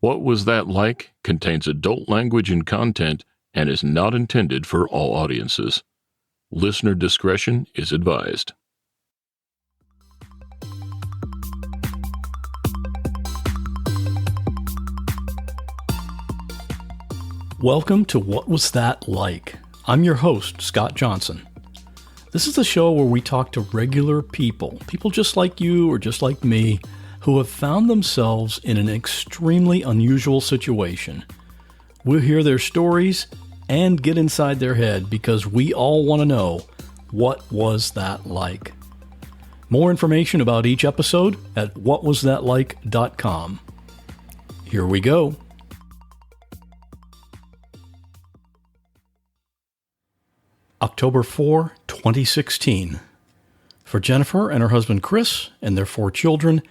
What Was That Like contains adult language and content and is not intended for all audiences. Listener discretion is advised. Welcome to What Was That Like? I'm your host, Scott Johnson. This is the show where we talk to regular people just like you or just like me, who have found themselves in an extremely unusual situation. We'll hear their stories and get inside their head because we all want to know, what was that like? More information about each episode at whatwasthatlike.com. Here we go. October 4, 2016. For Jennifer and her husband Chris and their 4 children,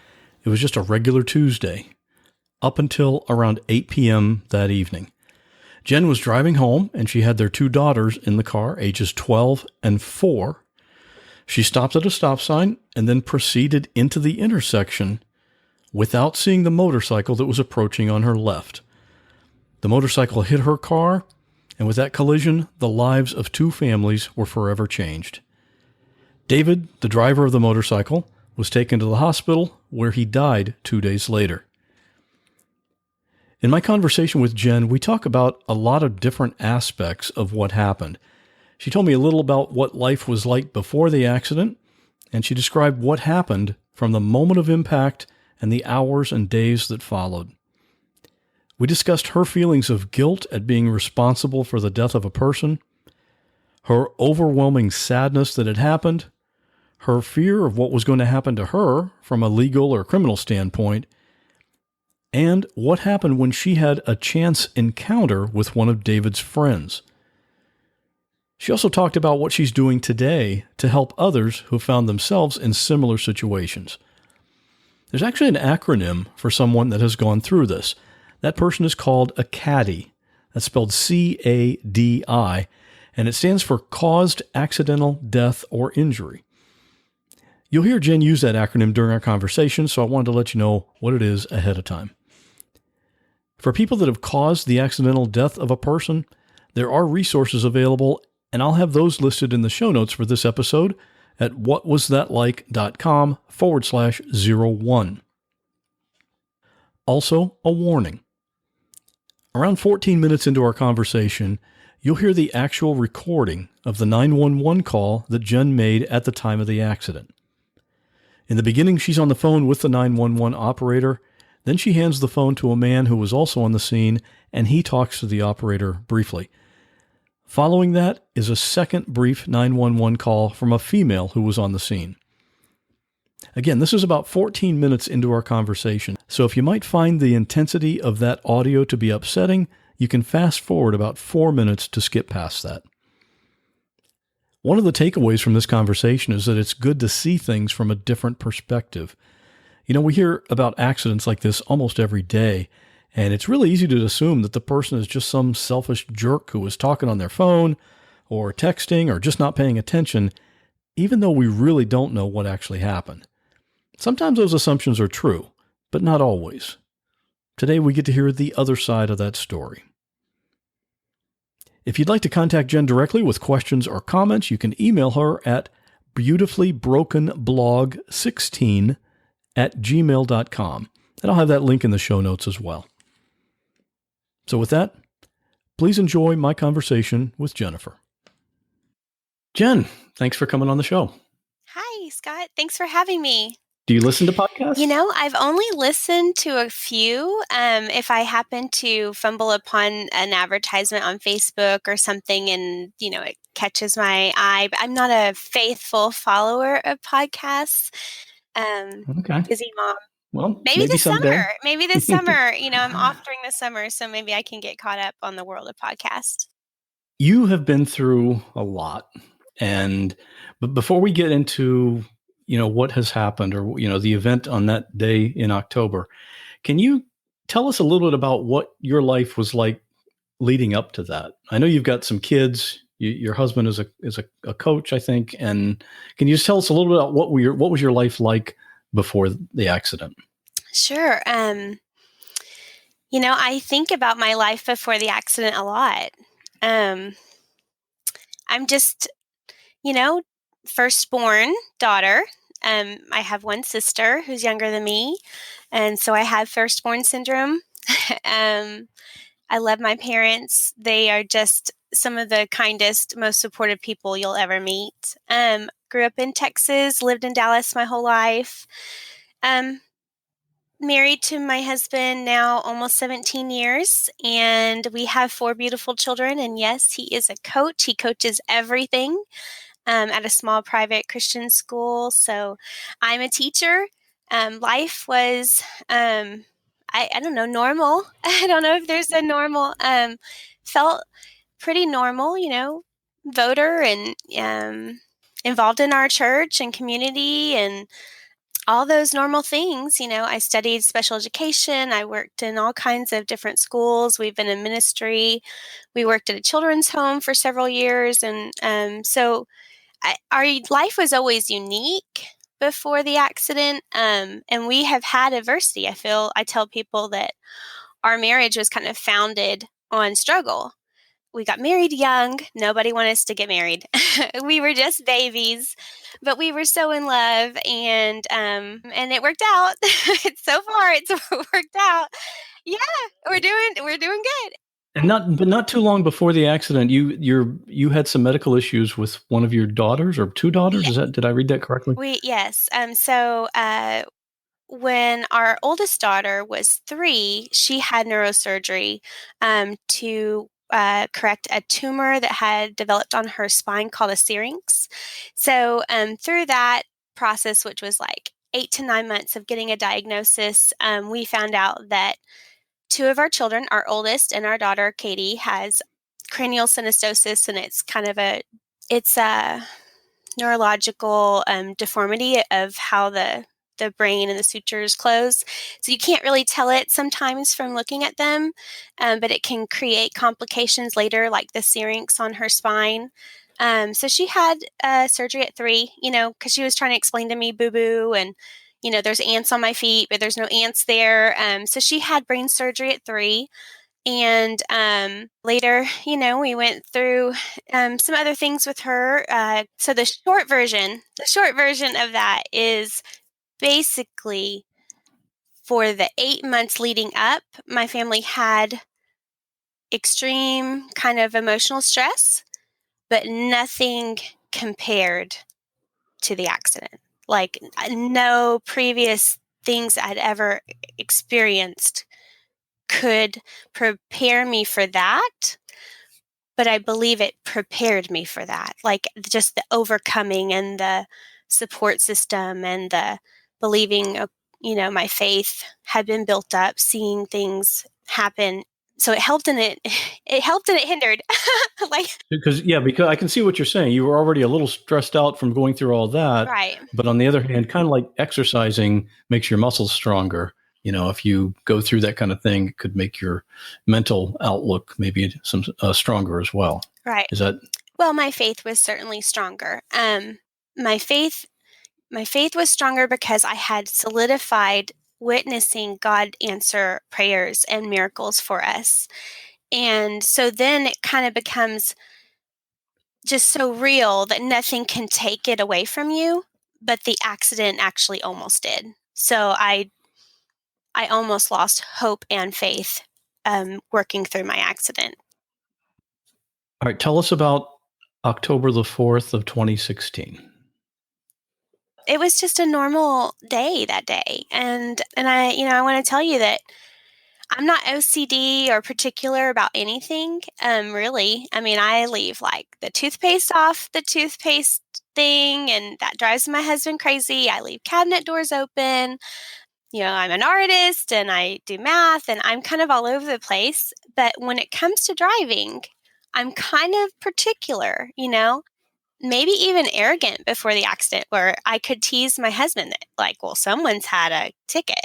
it was just a regular Tuesday, up until around 8 p.m. that evening. Jen was driving home, and she had their 2 daughters in the car, ages 12 and 4. She stopped at a stop sign and then proceeded into the intersection without seeing the motorcycle that was approaching on her left. The motorcycle hit her car, and with that collision, the lives of 2 families were forever changed. David, the driver of the motorcycle, was taken to the hospital where he died 2 days later. In my conversation with Jen, we talk about a lot of different aspects of what happened. She told me a little about what life was like before the accident, and she described what happened from the moment of impact and the hours and days that followed. We discussed her feelings of guilt at being responsible for the death of a person, her overwhelming sadness that it happened, her fear of what was going to happen to her from a legal or criminal standpoint, and what happened when she had a chance encounter with one of David's friends. She also talked about what she's doing today to help others who found themselves in similar situations. There's actually an acronym for someone that has gone through this. That person is called a CADI. That's spelled C-A-D-I, and it stands for Caused Accidental Death or Injury. You'll hear Jen use that acronym during our conversation, so I wanted to let you know what it is ahead of time. For people that have caused the accidental death of a person, there are resources available, and I'll have those listed in the show notes for this episode at whatwasthatlike.com/01. Also, a warning. Around 14 minutes into our conversation, you'll hear the actual recording of the 911 call that Jen made at the time of the accident. In the beginning, she's on the phone with the 911 operator. Then she hands the phone to a man who was also on the scene, and he talks to the operator briefly. Following that is a second brief 911 call from a female who was on the scene. Again, this is about 14 minutes into our conversation, so if you might find the intensity of that audio to be upsetting, you can fast forward about 4 minutes to skip past that. One of the takeaways from this conversation is that it's good to see things from a different perspective. You know, we hear about accidents like this almost every day, and it's really easy to assume that the person is just some selfish jerk who was talking on their phone or texting or just not paying attention, even though we really don't know what actually happened. Sometimes those assumptions are true, but not always. Today we get to hear the other side of that story. If you'd like to contact Jen directly with questions or comments, you can email her at beautifulybrokenblog16@gmail.com. And I'll have that link in the show notes as well. So with that, please enjoy my conversation with Jennifer. Jen, thanks for coming on the show. Hi, Scott. Thanks for having me. Do you listen to podcasts? You know, I've only listened to a few. If I happen to fumble upon an advertisement on Facebook or something and, it catches my eye, but I'm not a faithful follower of podcasts. Okay. Busy mom. Well, maybe this someday. summer. Maybe this summer. I'm off during the summer, so maybe I can get caught up on the world of podcasts. You have been through a lot. But before we get into what has happened or, the event on that day in October, can you tell us a little bit about what your life was like leading up to that? I know you've got some kids. Your husband is a coach, I think. And can you just tell us a little bit about what was your life like before the accident? Sure. I think about my life before the accident a lot. I'm just, you know, firstborn daughter. I have one sister who's younger than me, and so I have firstborn syndrome. um, I love my parents. They are just some of the kindest, most supportive people you'll ever meet. Grew up in Texas, lived in Dallas my whole life. Um, Married to my husband now almost 17 years, and we have 4 beautiful children. And yes, he is a coach. He coaches everything at a small private Christian school. So I'm a teacher. Life was, I don't know, normal. I don't know if there's a normal, felt pretty normal, voter and involved in our church and community and all those normal things. I studied special education. I worked in all kinds of different schools. We've been in ministry. We worked at a children's home for several years. And so our life was always unique before the accident. And we have had adversity. I tell people that our marriage was kind of founded on struggle. We got married young. Nobody wanted us to get married. We were just babies, but we were so in love, and it worked out. So far, it's worked out. Yeah, we're doing good. And not too long before the accident, you had some medical issues with one of your daughters or two daughters. Yeah, Did I read that correctly? yes. So when our oldest daughter was 3, she had neurosurgery to correct a tumor that had developed on her spine called a syrinx. So through that process, which was like 8 to 9 months of getting a diagnosis, we found out that 2 of our children, our oldest and our daughter Katie, has cranial synostosis, and it's a neurological deformity of how the brain and the sutures close. So you can't really tell it sometimes from looking at them, but it can create complications later, like the syrinx on her spine. So she had surgery at 3, because she was trying to explain to me boo-boo, and, there's ants on my feet, but there's no ants there. So she had brain surgery at 3. And later, we went through some other things with her. So the short version of that is basically for the 8 months leading up, my family had extreme kind of emotional stress, but nothing compared to the accident. Like no previous things I'd ever experienced could prepare me for that, but I believe it prepared me for that. Like just the overcoming and the support system and the believing, my faith had been built up, seeing things happen. So it helped and it helped and it hindered. Because I can see what you're saying. You were already a little stressed out from going through all that, Right. But on the other hand, kind of like exercising makes your muscles stronger. If you go through that kind of thing, it could make your mental outlook maybe some stronger as well. Right. Is that? Well, my faith was certainly stronger. My faith was stronger because I had solidified witnessing God answer prayers and miracles for us. And so then it kind of becomes just so real that nothing can take it away from you, but the accident actually almost did. So I almost lost hope and faith working through my accident. All right, tell us about October the 4th of 2016. It was just a normal day that day. And I want to tell you that I'm not OCD or particular about anything, really. I mean, I leave like the toothpaste off the toothpaste thing, and that drives my husband crazy. I leave cabinet doors open. I'm an artist and I do math and I'm kind of all over the place. But when it comes to driving, I'm kind of particular, maybe even arrogant before the accident, where I could tease my husband that, like, well, someone's had a ticket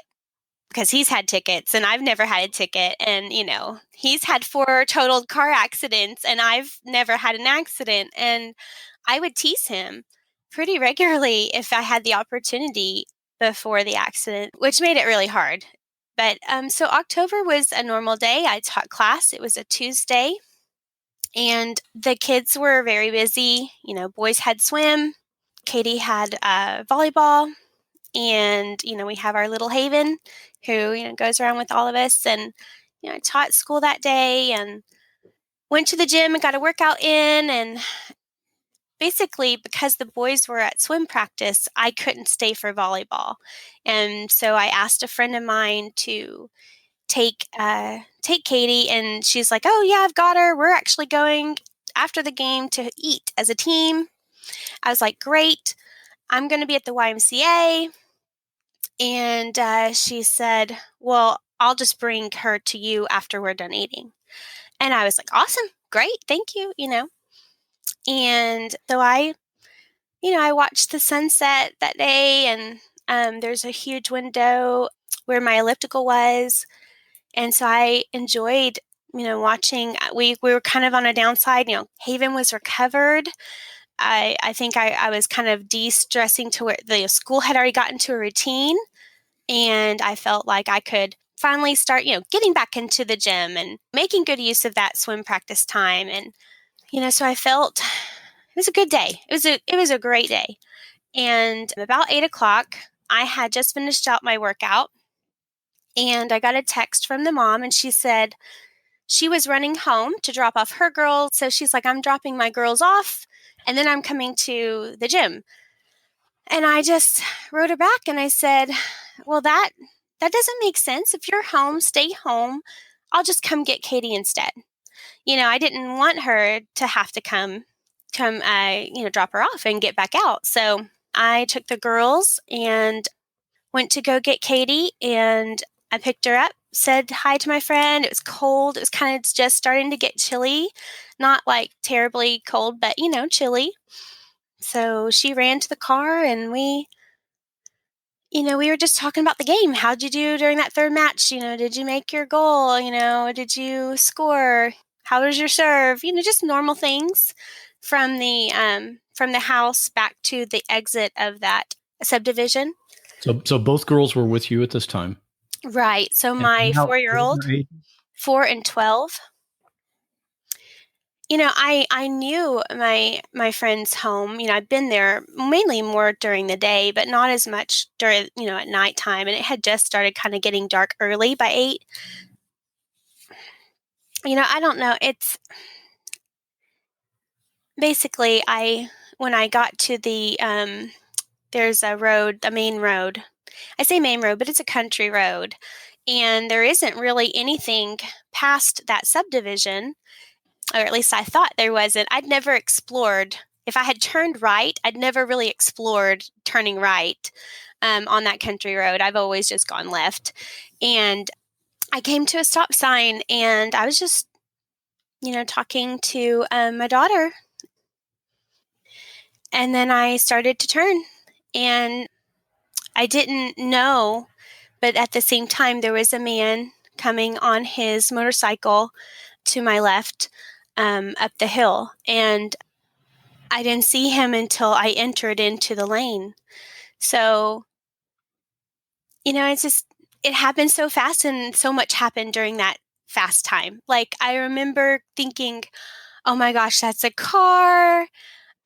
because he's had tickets and I've never had a ticket. And, he's had 4 totaled car accidents and I've never had an accident. And I would tease him pretty regularly if I had the opportunity before the accident, which made it really hard. But so October was a normal day. I taught class. It was a Tuesday. And the kids were very busy. Boys had swim. Katie had volleyball. And, we have our little Haven who, goes around with all of us. And, I taught school that day and went to the gym and got a workout in. And basically, because the boys were at swim practice, I couldn't stay for volleyball. And so I asked a friend of mine to take Katie, and she's like, "Oh yeah, I've got her. We're actually going after the game to eat as a team." I was like, "Great. I'm going to be at the YMCA." And she said, "Well, I'll just bring her to you after we're done eating." And I was like, "Awesome. Great. Thank you." And so I watched the sunset that day, and there's a huge window where my elliptical was. And so I enjoyed, watching. We were kind of on a downside. Haven was recovered. I think I was kind of de-stressing to where the school had already gotten to a routine. And I felt like I could finally start, getting back into the gym and making good use of that swim practice time. And, so I felt it was a good day. It was a great day. And about 8 o'clock, I had just finished out my workout, and I got a text from the mom, and she said she was running home to drop off her girls. So she's like, "I'm dropping my girls off, and then I'm coming to the gym." And I just wrote her back and I said, "Well, that doesn't make sense. If you're home, stay home. I'll just come get Katie instead." I didn't want her to have to come, drop her off and get back out. So I took the girls and went to go get Katie, and I picked her up, said hi to my friend. It was cold. It was kind of just starting to get chilly, not like terribly cold, but chilly. So she ran to the car, and we were just talking about the game. How'd you do during that third match? Did you make your goal? Did you score? How was your serve? Just normal things from the house back to the exit of that subdivision. So both girls were with you at this time. Right. So And my how- 4-year-old, 4 and 12. I knew my friend's home. I'd been there mainly more during the day, but not as much during, at nighttime. And it had just started kind of getting dark early by 8. I don't know. It's basically when I got to there's a main road. I say main road, but it's a country road. And there isn't really anything past that subdivision, or at least I thought there wasn't. I'd never explored. If I had turned right, I'd never really explored turning right on that country road. I've always just gone left. And I came to a stop sign, and I was just, talking to my daughter. And then I started to turn, and I didn't know, but at the same time, there was a man coming on his motorcycle to my left up the hill. And I didn't see him until I entered into the lane. So, it happened so fast, and so much happened during that fast time. Like, I remember thinking, "Oh my gosh, that's a car."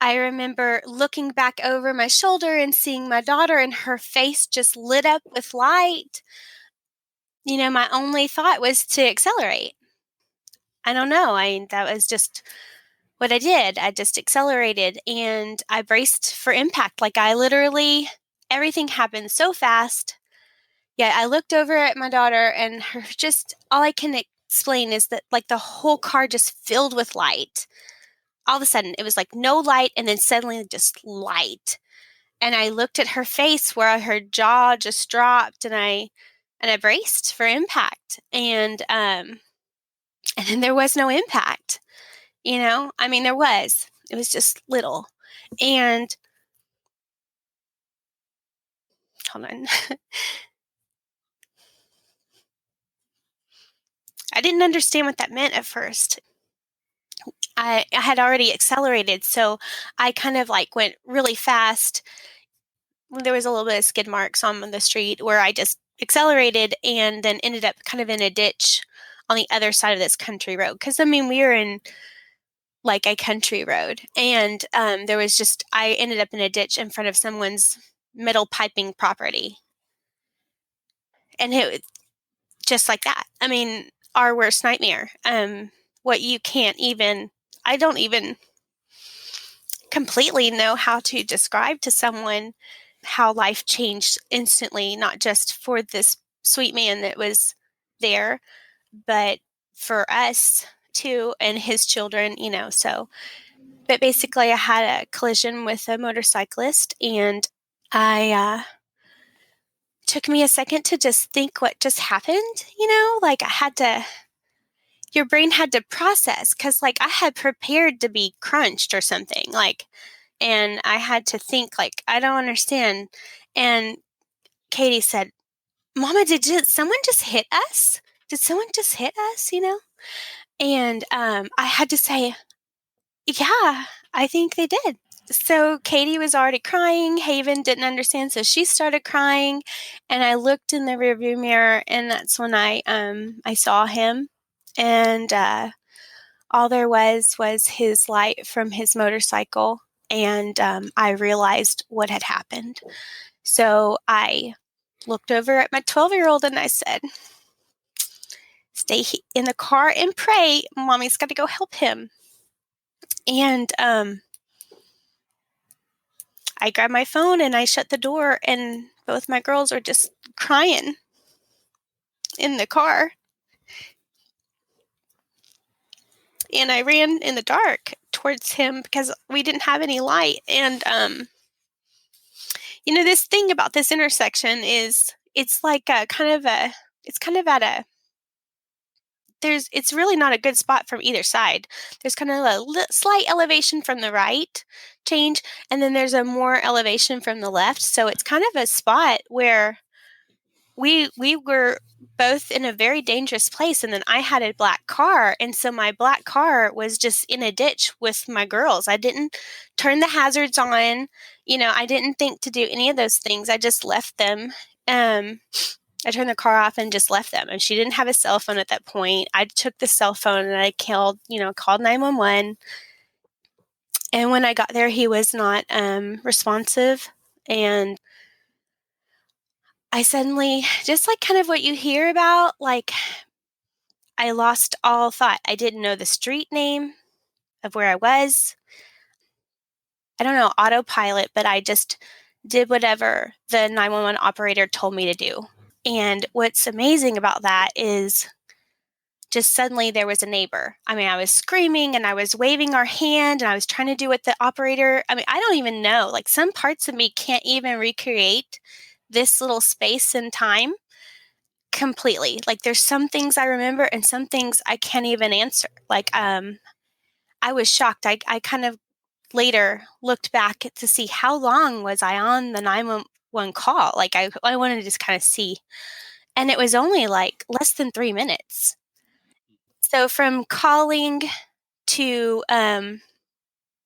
I remember looking back over my shoulder and seeing my daughter, and her face just lit up with light. My only thought was to accelerate. I don't know. That was just what I did. I just accelerated, and I braced for impact. Like, everything happened so fast. Yeah, I looked over at my daughter, and all I can explain is that, like, the whole car just filled with light. All of a sudden, it was like no light, and then suddenly just light. And I looked at her face where her jaw just dropped, and I braced for impact. And then there was no impact. There was. It was just little. And hold on. I didn't understand what that meant at first. I had already accelerated, so I kind of like went really fast. There was a little bit of skid marks on the street where I just accelerated and then ended up kind of in a ditch on the other side of this country road. Because, I mean, we were in like a country road. And I ended up in a ditch in front of someone's metal piping property. And it just like that. I mean, our worst nightmare. What you can't even, I don't even completely know how to describe to someone how life changed instantly, not just for this sweet man that was there, but for us too and his children, but basically I had a collision with a motorcyclist, and I took me a second to just think what just happened, like your brain had to process, because like I had prepared to be crunched or something, like, and I had to think like, I don't understand. And Katie said, Mama, did someone just hit us? Did someone just hit us, And I had to say, yeah, I think they did. So Katie was already crying. Haven didn't understand, so she started crying. And I looked in the rearview mirror, and that's when I saw him. And all there was his light from his motorcycle. And I realized what had happened. So I looked over at my 12-year-old and I said, stay in the car and pray. Mommy's got to go help him. And I grabbed my phone and I shut the door, and both my girls are just crying in the car. And I ran in the dark towards him because we didn't have any light. And, this thing about this intersection is it's like it's really not a good spot from either side. There's kind of a slight elevation from the right change, and then there's a more elevation from the left. So it's kind of a spot where we were both in a very dangerous place. And then I had a black car, and so my black car was just in a ditch with my girls. I didn't turn the hazards on. I didn't think to do any of those things. I just left them. I turned the car off and just left them. And she didn't have a cell phone at that point. I took the cell phone and I called 911. And when I got there, he was not responsive. And I suddenly, just like kind of what you hear about, like I lost all thought. I didn't know the street name of where I was. I don't know, autopilot, but I just did whatever the 911 operator told me to do. And what's amazing about that is just suddenly there was a neighbor. I mean, I was screaming and I was waving our hand and I was trying to do what the operator, I don't even know. Like some parts of me can't even recreate this little space and time completely. Like there's some things I remember and some things I can't even answer. Like I was shocked. I kind of later looked back to see how long was I on the 911 call. Like I wanted to just kind of see. And it was only like less than 3 minutes. So from calling to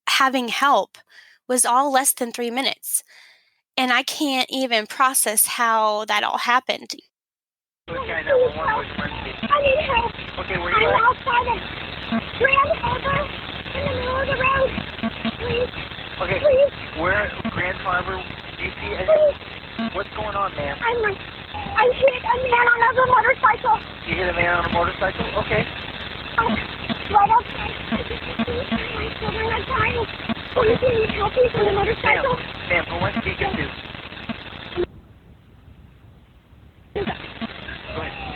having help was all less than 3 minutes. And I can't even process how that all happened. I need help. Okay, where you at? I'm outside of Grand Harbor in the middle of the road. Please. Okay. Please. Where Grand Harbor? Do you see anything? What's going on, ma'am? I hit a man on a motorcycle. You hit a man on a motorcycle? Okay. Right outside. My children are dying. Please, can you help me from the motorcycle? Ma'am, who wants to speak to?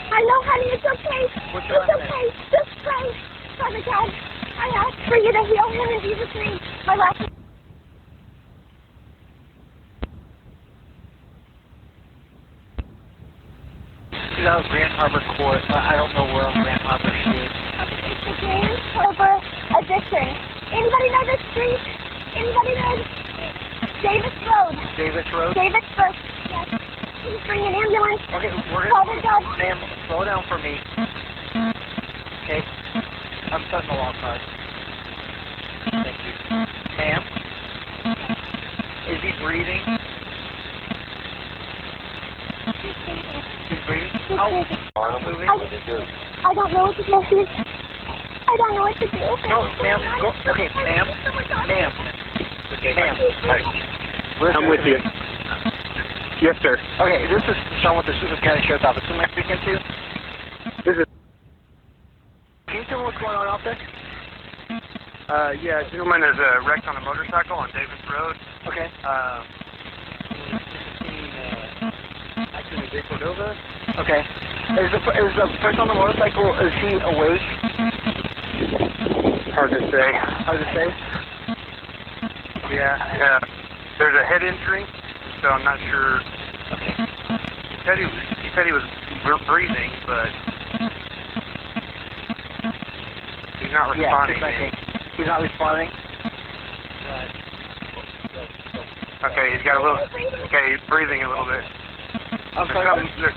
I know, honey, it's okay. It's okay. Just pray. Father God, I ask for you to heal him in Jesus' name. My last name. Grand Harbor Court. I don't know where on Grand Harbor she is. It's the Grand Harbor Addiction. Anybody know this street? Anybody know Davis Road? Davis Road? Davis Road, yes. Please bring an ambulance. Okay, we're going to... Ma'am, slow down for me. Okay? I'm setting the long card. Thank you. Ma'am? Is he breathing? He's I don't know what to do. I don't know what to do. No, ma'am. Okay, ma'am. Ma'am. Okay, ma'am. I'm with you. Yes, sir. Okay, this is Sean with the Susan County Sheriff's Office. Who am I speaking to? This is. Can you tell me what's going on out there? Yeah, a gentleman is wrecked on a motorcycle on Davis Road. Okay. Actually, they pulled over. Okay. Is the person on the motorcycle, is he awake? Hard to say. Hard to say? Yeah. There's a head injury, so I'm not sure. Okay. He said he was breathing, but he's not responding. Yeah, he's not responding? Okay, he's got a little. Okay, he's breathing a little bit. I'm sorry. There's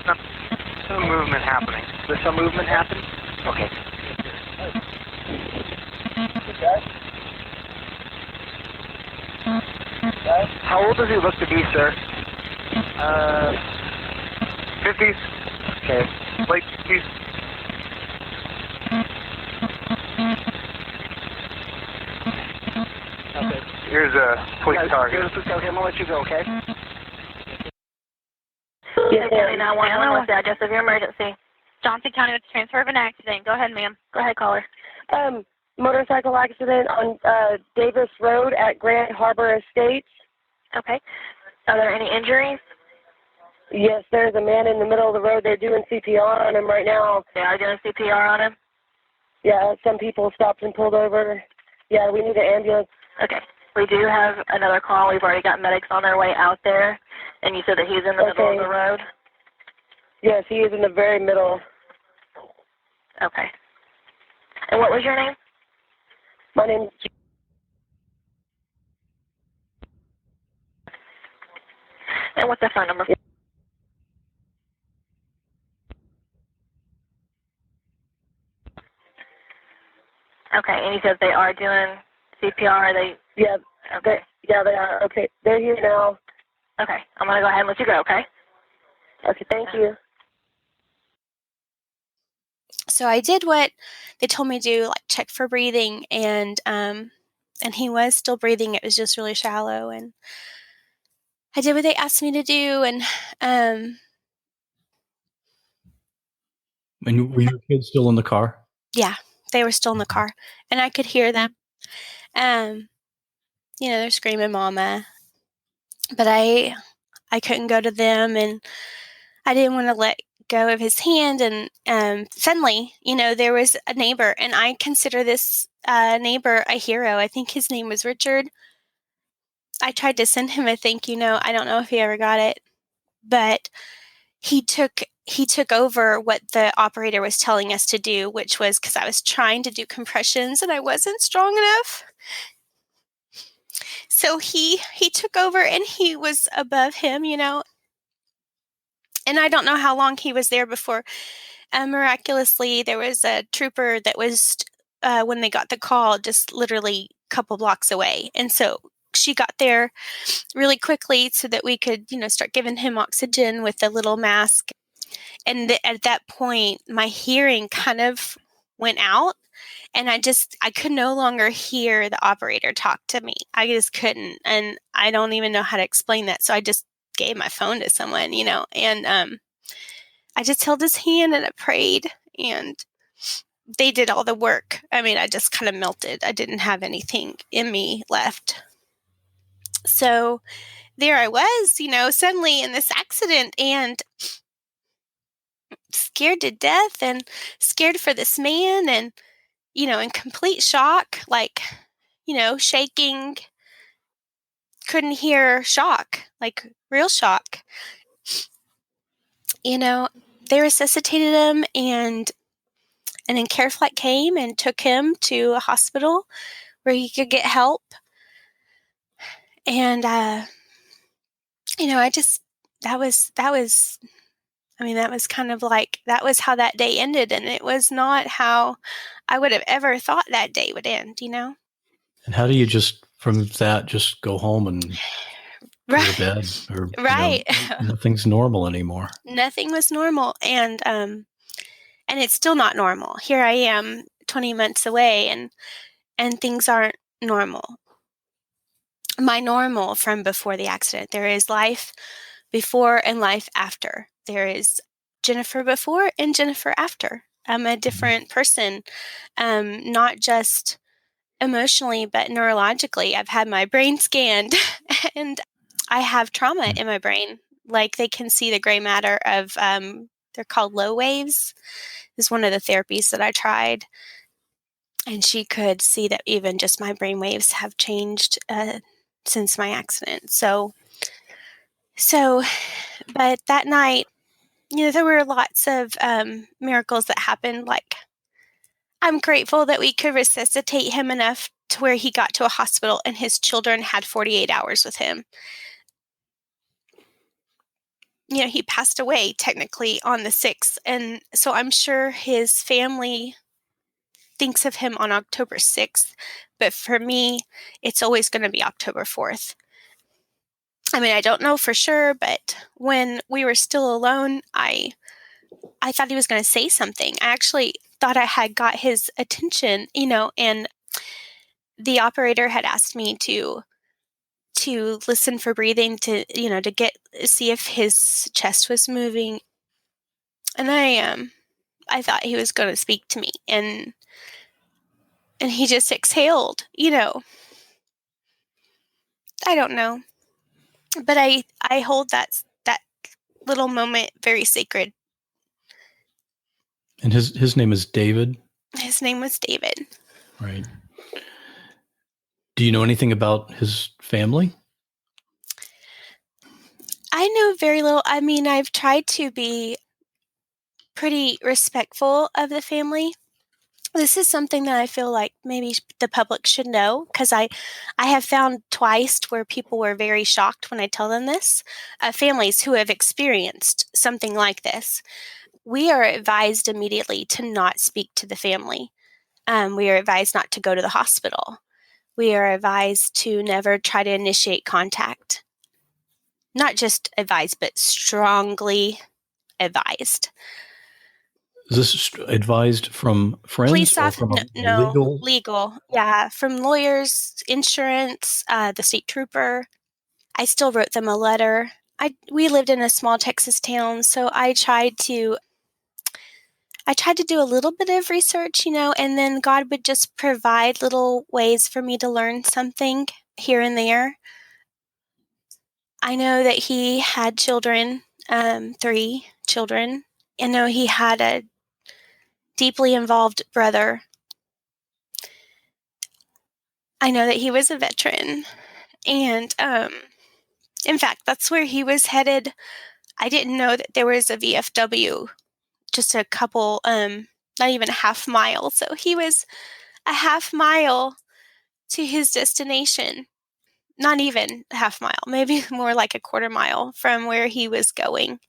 some movement happening. There's some movement happening? Okay. How old does he look to be, sir? 50s. Okay. Late 50s. Okay. Here's a police target. Okay, I'm gonna let you go, okay? Yes, County 911, what's the address of your emergency? Johnson County with transfer of an accident. Go ahead, ma'am. Go ahead, caller. Motorcycle accident on Davis Road at Grand Harbor Estates. Okay. Are there any injuries? Yes, there's a man in the middle of the road. They're doing CPR on him right now. They are doing CPR on him? Yeah, some people stopped and pulled over. Yeah, we need an ambulance. Okay. We do have another call. We've already got medics on their way out there. And you said that he's in the middle of the road? Yes, he is in the very middle. Okay. And what was your name? My name's... And what's the phone number? Okay, and he says they are doing CPR. Yeah, okay. They are. Okay, they're here now. Okay, I'm going to go ahead and let you go, okay? Okay, thank you. So I did what they told me to do, like check for breathing, and he was still breathing. It was just really shallow, and I did what they asked me to do, and And were your kids still in the car? yeah, they were still in the car, and I could hear them. They're screaming "Mama," but I couldn't go to them, and I didn't want to let go of his hand. And suddenly, there was a neighbor, and I consider this neighbor a hero. I think his name was Richard. I tried to send him a thank you note. I don't know if he ever got it, but he took over what the operator was telling us to do, which was because I was trying to do compressions and I wasn't strong enough. So he took over, and he was above him, and I don't know how long he was there before. Miraculously, there was a trooper that was, when they got the call, just literally a couple blocks away. And so she got there really quickly so that we could, start giving him oxygen with a little mask. And at that point, my hearing kind of went out, and I could no longer hear the operator talk to me. I just couldn't, and I don't even know how to explain that. So I just gave my phone to someone, and I just held his hand and I prayed, and they did all the work. I mean, I just kind of melted. I didn't have anything in me left. So there I was, suddenly in this accident, and scared to death, and scared for this man, and, in complete shock, like, shaking, couldn't hear, shock, like real shock. They resuscitated him, and then Care Flight came and took him to a hospital where he could get help. And, that was kind of like, that was how that day ended. And it was not how I would have ever thought that day would end, And how do you just, from that, just go home and go to bed, or Right. nothing's normal anymore. Nothing was normal, and it's still not normal. Here I am 20 months away, and things aren't normal. My normal from before the accident. There is life before and life after. There is Jennifer before and Jennifer after. I'm a different person, not just emotionally, but neurologically. I've had my brain scanned and I have trauma in my brain. Like, they can see the gray matter of, they're called low waves, is one of the therapies that I tried. And she could see that even just my brain waves have changed since my accident. So, but that night, there were lots of miracles that happened. Like, I'm grateful that we could resuscitate him enough to where he got to a hospital and his children had 48 hours with him. He passed away technically on the 6th. And so I'm sure his family thinks of him on October 6th. But for me, it's always going to be October 4th. I mean, I don't know for sure, but when we were still alone, I thought he was going to say something. I actually thought I had got his attention, and the operator had asked me to listen for breathing, to see if his chest was moving. And I thought he was going to speak to me, and he just exhaled, I don't know. But I hold that little moment very sacred. And his name is David? His name was David. Right. Do you know anything about his family? I know very little. I mean, I've tried to be pretty respectful of the family. This is something that I feel like maybe the public should know, because I have found twice where people were very shocked when I tell them this. Families who have experienced something like this. We are advised immediately to not speak to the family. We are advised not to go to the hospital. We are advised to never try to initiate contact. Not just advised, but strongly advised. Is this advised from friends? Police or from legal. Yeah, from lawyers, insurance, the state trooper. I still wrote them a letter. We lived in a small Texas town, so I tried to do a little bit of research, and then God would just provide little ways for me to learn something here and there. I know that he had children, 3 children. I know he had a deeply involved brother. I know that he was a veteran. And in fact, that's where he was headed. I didn't know that there was a VFW just a couple, not even a half mile. So he was a half mile to his destination. Not even a half mile, maybe more like a quarter mile from where he was going.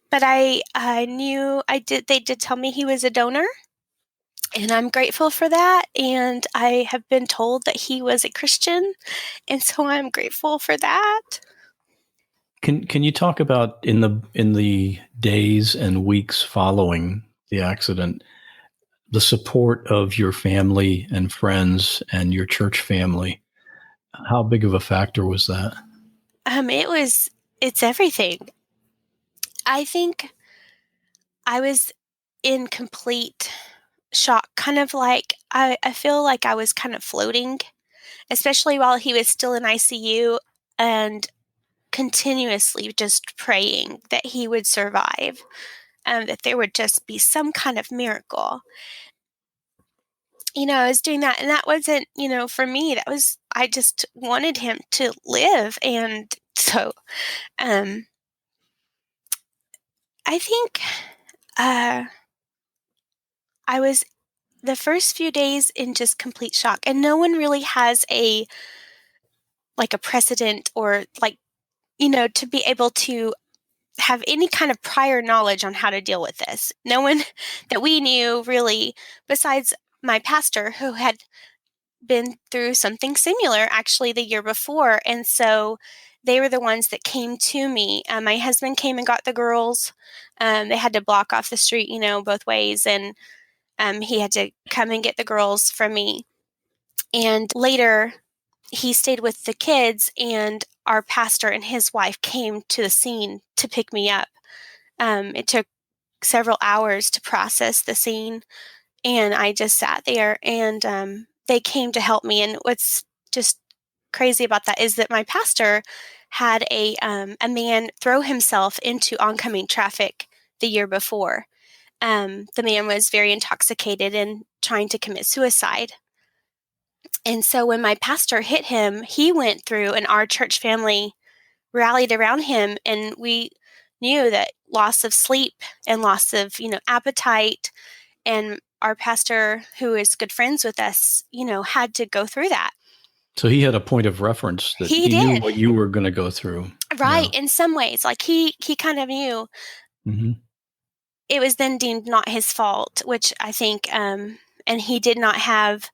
But I knew they did tell me he was a donor, and I'm grateful for that. And I have been told that he was a Christian, and so I'm grateful for that. Can you talk about in the days and weeks following the accident, the support of your family and friends and your church family? How big of a factor was that? It's everything. I think I was in complete shock, kind of like I feel like I was kind of floating, especially while he was still in ICU, and continuously just praying that he would survive, that there would just be some kind of miracle. I was doing that, and that wasn't, for me, I just wanted him to live. And so, I think, I was the first few days in just complete shock, and no one really has a precedent or to be able to have any kind of prior knowledge on how to deal with this. No one that we knew really, besides my pastor, who had been through something similar actually the year before. And so they were the ones that came to me. My husband came and got the girls. They had to block off the street, both ways. And he had to come and get the girls from me. And later, he stayed with the kids, and our pastor and his wife came to the scene to pick me up. It took several hours to process the scene, and I just sat there, and they came to help me. And what's just crazy about that is that my pastor had a man throw himself into oncoming traffic the year before. The man was very intoxicated and trying to commit suicide. And so when my pastor hit him, he went through, and our church family rallied around him, and we knew that loss of sleep and loss of, appetite, and our pastor, who is good friends with us, had to go through that. So he had a point of reference that he knew what you were going to go through. Right. Yeah. In some ways, like he kind of knew. Mm-hmm. It was then deemed not his fault, which I think, and he did not have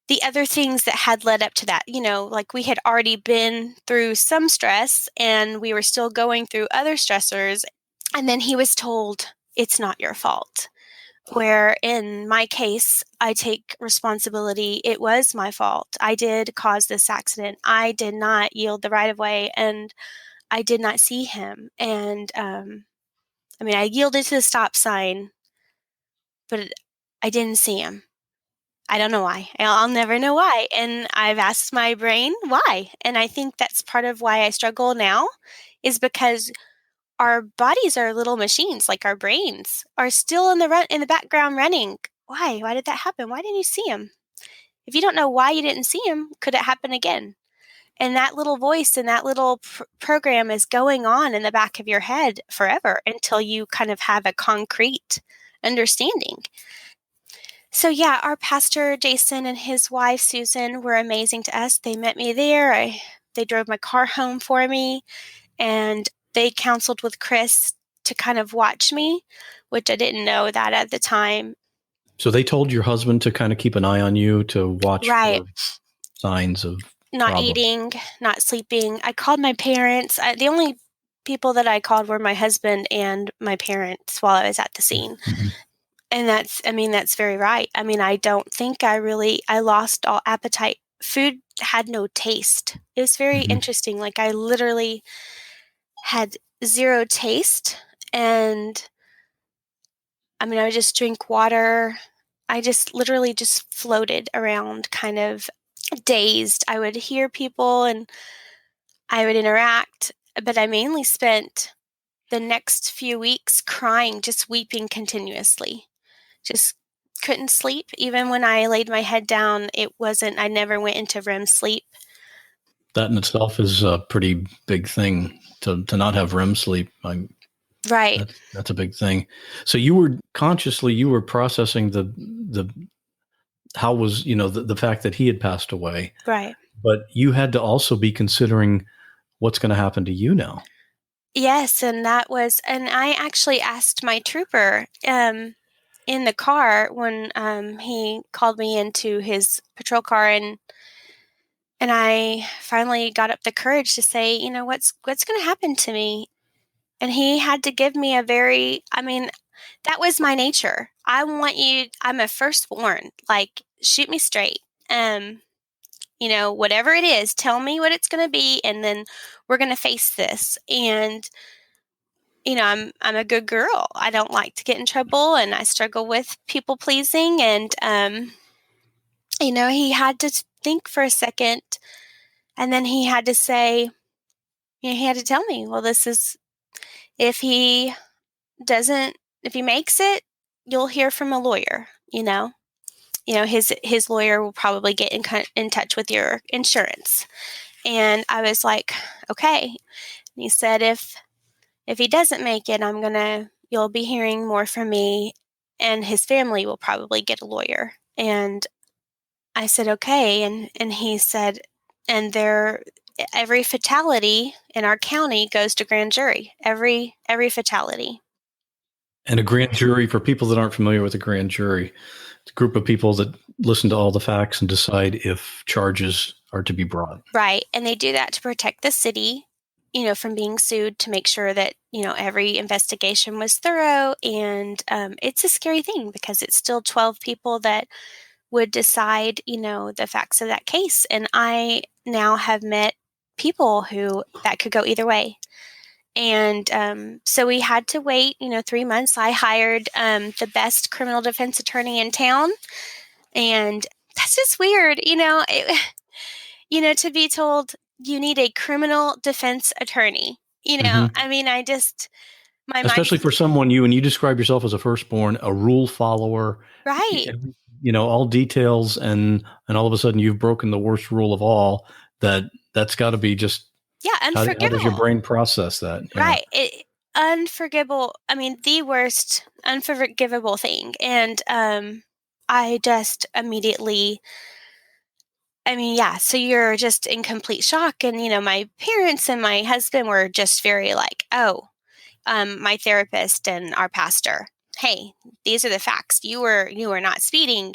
the other things that had led up to that. Like we had already been through some stress, and we were still going through other stressors. And then he was told, it's not your fault. Where in my case, I take responsibility. It was my fault. I did cause this accident. I did not yield the right of way, and I did not see him. And I yielded to the stop sign, but I didn't see him. I don't know why. I'll never know why. And I've asked my brain why. And I think that's part of why I struggle now, is because our bodies are little machines, like our brains are still in the background running. Why? Why did that happen? Why didn't you see him? If you don't know why you didn't see him, could it happen again? And that little voice and that little program is going on in the back of your head forever until you kind of have a concrete understanding. So yeah, our pastor, Jason, and his wife, Susan, were amazing to us. They met me there. They drove my car home for me, and they counseled with Chris to kind of watch me, which I didn't know that at the time. So they told your husband to kind of keep an eye on you, to watch for signs of not problems. Eating, not sleeping. I called my parents. The only people that I called were my husband and my parents while I was at the scene. Mm-hmm. And that's very right. I don't think I lost all appetite. Food had no taste. It was very interesting. Like I literally had zero taste, and I would just drink water. I just literally just floated around, kind of dazed. I would hear people and I would interact, but I mainly spent the next few weeks crying, just weeping continuously. Just couldn't sleep. Even when I laid my head down, I never went into REM sleep. That in itself is a pretty big thing, to not have REM sleep. Right. That's a big thing. So you were processing the fact that he had passed away. Right. But you had to also be considering what's going to happen to you now. Yes. And I actually asked my trooper, in the car when he called me into his patrol car, and I finally got up the courage to say, what's going to happen to me? And he had to give me that was my nature. I'm a firstborn, like shoot me straight. Whatever it is, tell me what it's going to be, and then we're going to face this. And I'm a good girl. I don't like to get in trouble, and I struggle with people pleasing. And, he had to think for a second, and then he had to say, he had to tell me, well, this is, if he makes it, you'll hear from a lawyer, his lawyer will probably get in touch with your insurance. And I was like, okay. And he said, if he doesn't make it, you'll be hearing more from me, and his family will probably get a lawyer. And I said, okay. And he said, and every fatality in our county goes to grand jury, every fatality. And a grand jury, for people that aren't familiar with a grand jury, it's a group of people that listen to all the facts and decide if charges are to be brought. Right. And they do that to protect the city, from being sued, to make sure that, every investigation was thorough. And it's a scary thing because it's still 12 people that would decide, the facts of that case. And I now have met people who that could go either way. And so we had to wait, 3 months. I hired the best criminal defense attorney in town. And that's just weird, to be told you need a criminal defense attorney. I mean, my mind. Especially for someone you describe yourself as a firstborn, a rule follower. Right. All details, and all of a sudden you've broken the worst rule of all. That's got to be just unforgivable. How does your brain process that? Right. Unforgivable. I mean, the worst unforgivable thing. And I just immediately, so you're just in complete shock. And, my parents and my husband were just very like, my therapist and our pastor, hey, these are the facts. You were not speeding.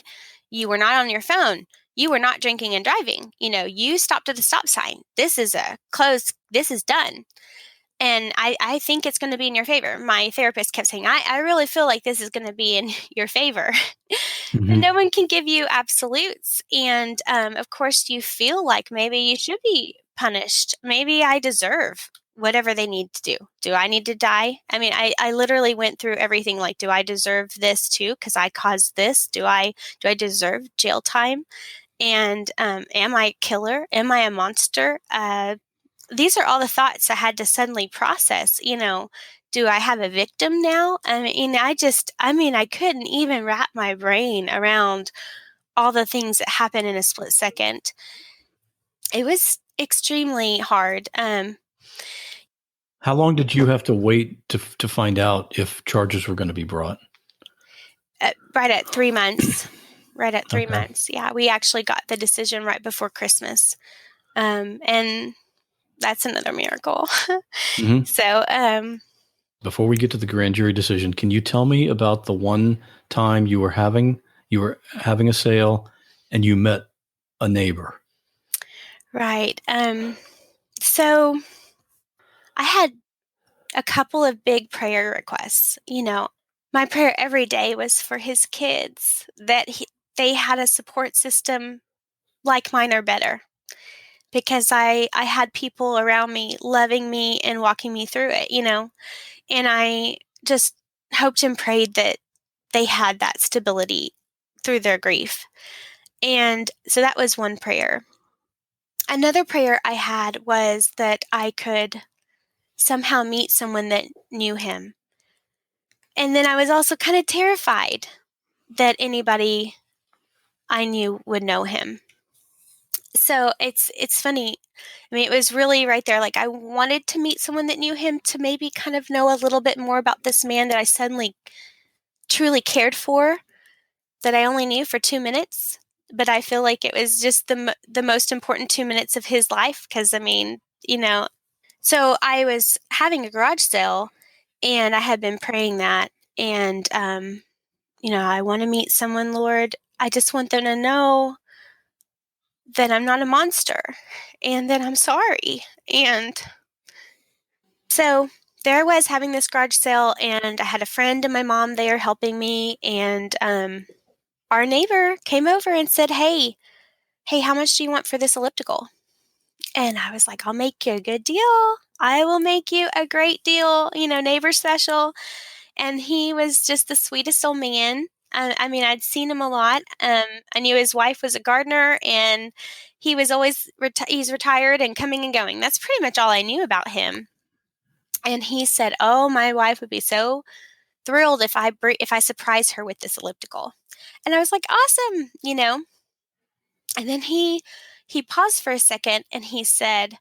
You were not on your phone. You were not drinking and driving. You stopped at the stop sign. This is done. And I think it's going to be in your favor. My therapist kept saying, I really feel like this is going to be in your favor. Mm-hmm. And no one can give you absolutes. And of course, you feel like maybe you should be punished. Maybe I deserve whatever they need to do. Do I need to die? I mean, I literally went through everything. Like, do I deserve this too? Because I caused this. Do I deserve jail time? And am I a killer? Am I a monster? These are all the thoughts I had to suddenly process. Do I have a victim now? I mean, I couldn't even wrap my brain around all the things that happen in a split second. It was extremely hard. How long did you have to wait to find out if charges were going to be brought? Right at 3 months. Right at 3 Okay. months. Yeah, we actually got the decision right before Christmas. And that's another miracle. Mm-hmm. So, before we get to the grand jury decision, can you tell me about the one time you were having a sale and you met a neighbor? Right. So I had a couple of big prayer requests. My prayer every day was for his kids, that they had a support system like mine or better. Because I had people around me loving me and walking me through it, and I just hoped and prayed that they had that stability through their grief. And so that was one prayer. Another prayer I had was that I could somehow meet someone that knew him. And then I was also kind of terrified that anybody I knew would know him. So it's funny. I mean, it was really right there. Like, I wanted to meet someone that knew him to maybe kind of know a little bit more about this man that I suddenly truly cared for, that I only knew for 2 minutes. But I feel like it was just the most important 2 minutes of his life. Because, so I was having a garage sale and I had been praying that. And, I want to meet someone, Lord. I just want them to know that I'm not a monster and that I'm sorry. And so there I was having this garage sale, and I had a friend and my mom there helping me. And our neighbor came over and said, hey, how much do you want for this elliptical? And I was like, I'll make you a good deal. I will make you a great deal, neighbor special. And he was just the sweetest old man. I mean, I'd seen him a lot. I knew his wife was a gardener, and he was always he's retired and coming and going. That's pretty much all I knew about him. And he said, "Oh, my wife would be so thrilled if I surprise her with this elliptical." And I was like, "Awesome," And then he paused for a second, and he said,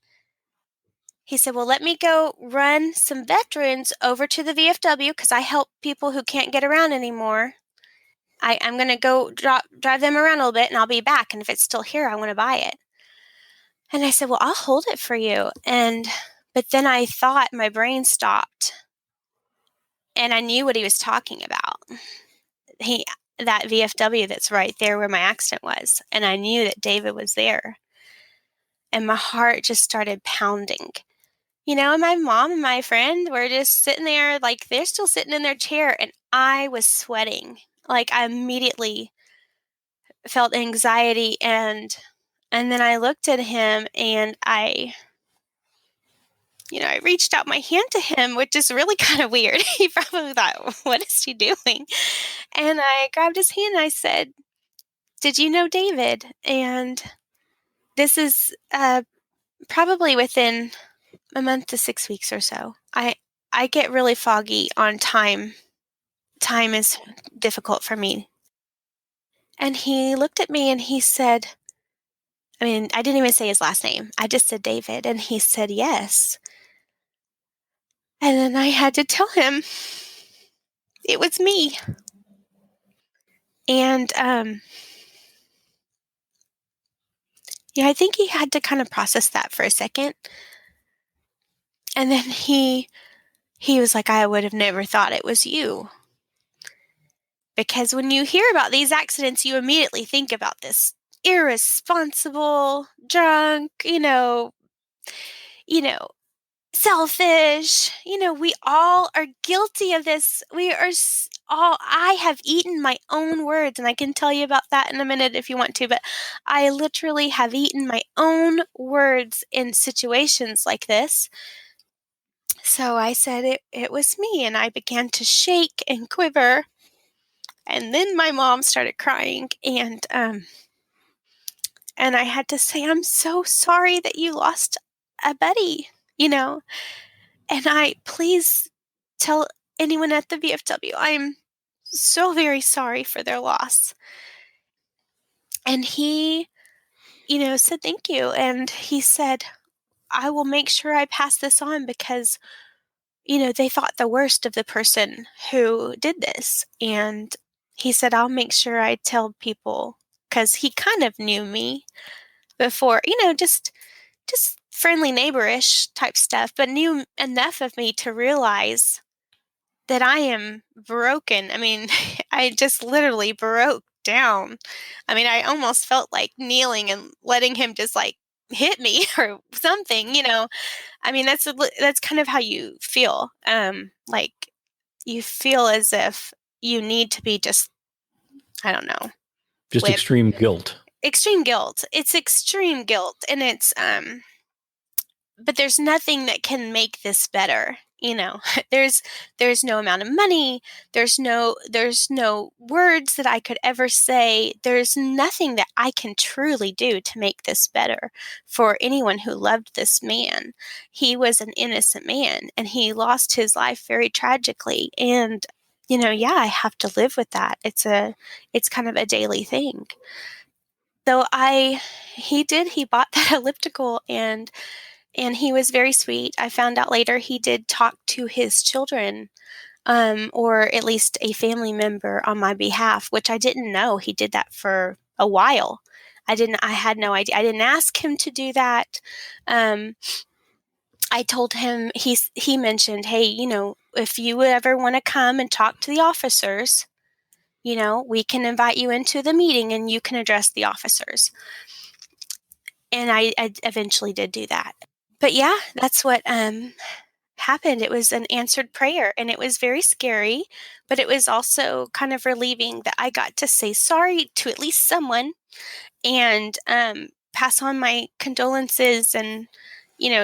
well, let me go run some veterans over to the VFW because I help people who can't get around anymore. I'm going to go drive them around a little bit, and I'll be back. And if it's still here, I want to buy it. And I said, well, I'll hold it for you. But then I thought, my brain stopped. And I knew what he was talking about. That VFW that's right there where my accident was. And I knew that David was there. And my heart just started pounding. And my mom and my friend were just sitting there, like they're still sitting in their chair, and I was sweating. Like I immediately felt anxiety, and then I looked at him, and I reached out my hand to him, which is really kind of weird. He probably thought, what is she doing? And I grabbed his hand and I said, did you know David? And this is probably within a month to 6 weeks or so. I get really foggy on time. Time is difficult for me. And he looked at me and he said, I didn't even say his last name. I just said David. And he said, yes. And then I had to tell him it was me. And, I think he had to kind of process that for a second. And then he was like, I would have never thought it was you. Because when you hear about these accidents, you immediately think about this irresponsible, drunk, selfish. We all are guilty of this. We are all, I have eaten my own words, and I can tell you about that in a minute if you want to, but I literally have eaten my own words in situations like this. So I said it was me, and I began to shake and quiver. And then my mom started crying, and I had to say, I'm so sorry that you lost a buddy, and please tell anyone at the VFW, I'm so very sorry for their loss. And he, said thank you. And he said, I will make sure I pass this on because, they thought the worst of the person who did this. And he said, I'll make sure I tell people, because he kind of knew me before, just friendly neighborish type stuff, but knew enough of me to realize that I am broken. I just literally broke down. I almost felt like kneeling and letting him just like hit me or something, that's kind of how you feel. Like you feel as if you need to be just, I don't know. Just extreme guilt. Extreme guilt. It's extreme guilt. And it's, but there's nothing that can make this better. There's no amount of money. There's no words that I could ever say. There's nothing that I can truly do to make this better for anyone who loved this man. He was an innocent man, and he lost his life very tragically. And, I have to live with that. It's kind of a daily thing. So he bought that elliptical, and he was very sweet. I found out later he did talk to his children, or at least a family member on my behalf, which I didn't know. He did that for a while. I had no idea. I didn't ask him to do that. I told him, he mentioned, hey, if you ever want to come and talk to the officers, we can invite you into the meeting and you can address the officers. And I eventually did do that. But yeah, that's what happened. It was an answered prayer, and it was very scary, but it was also kind of relieving that I got to say sorry to at least someone and pass on my condolences and,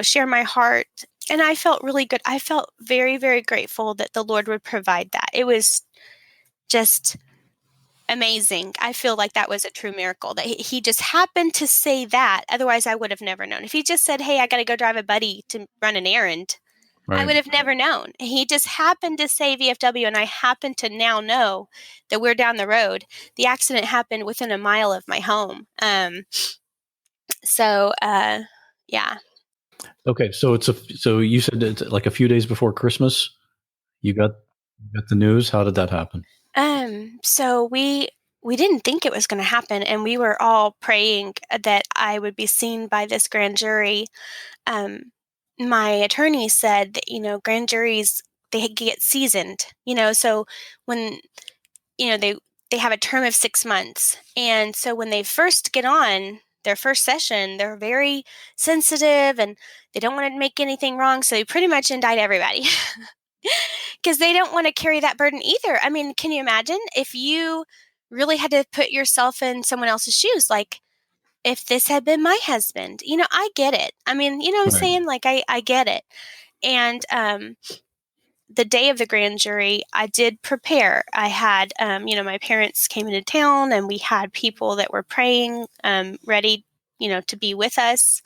share my heart. And I felt really good. I felt very, very grateful that the Lord would provide that. It was just amazing. I feel like that was a true miracle that he just happened to say that. Otherwise, I would have never known. If he just said, hey, I got to go drive a buddy to run an errand, right, I would have never known. He just happened to say VFW, and I happen to now know that we're down the road. The accident happened within a mile of my home. Yeah. Okay. So you said it's like a few days before Christmas, you got the news. How did that happen? So we didn't think it was going to happen, and we were all praying that I would be seen by this grand jury. My attorney said that, grand juries they get seasoned, so when, they have a term of 6 months. And so when they first get on their first session, they're very sensitive and they don't want to make anything wrong. So they pretty much indict everybody because they don't want to carry that burden either. I mean, can you imagine if you really had to put yourself in someone else's shoes? Like, if this had been my husband, I get it. I mean, what I'm saying? Like, I get it. And, the day of the grand jury, I did prepare. I had, my parents came into town and we had people that were praying, ready, to be with us.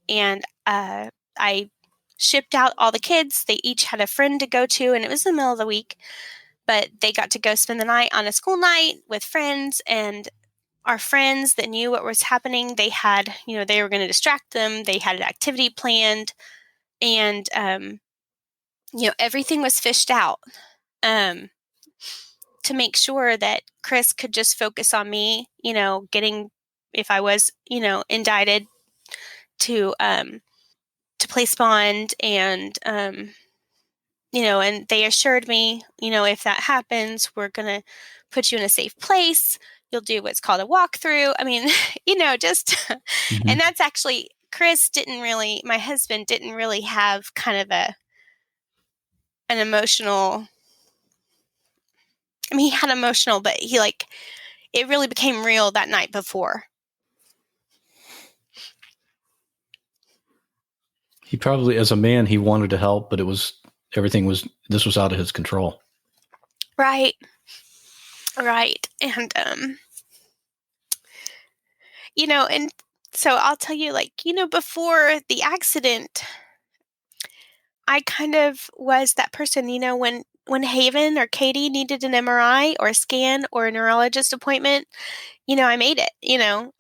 And I shipped out all the kids. They each had a friend to go to, and it was the middle of the week, but they got to go spend the night on a school night with friends. And our friends that knew what was happening, they had, they were going to distract them. They had an activity planned, and, everything was fished out to make sure that Chris could just focus on me, getting, if I was, indicted, to place bond. And, and they assured me, if that happens, we're going to put you in a safe place. You'll do what's called a walkthrough. I mean, just, and that's actually, my husband didn't really have kind of an emotional, he had emotional, but he it really became real that night before. He probably, as a man, he wanted to help, but this was out of his control. Right. And, and so I'll tell you, before the accident, I kind of was that person, when Haven or Katie needed an MRI or a scan or a neurologist appointment, I made it.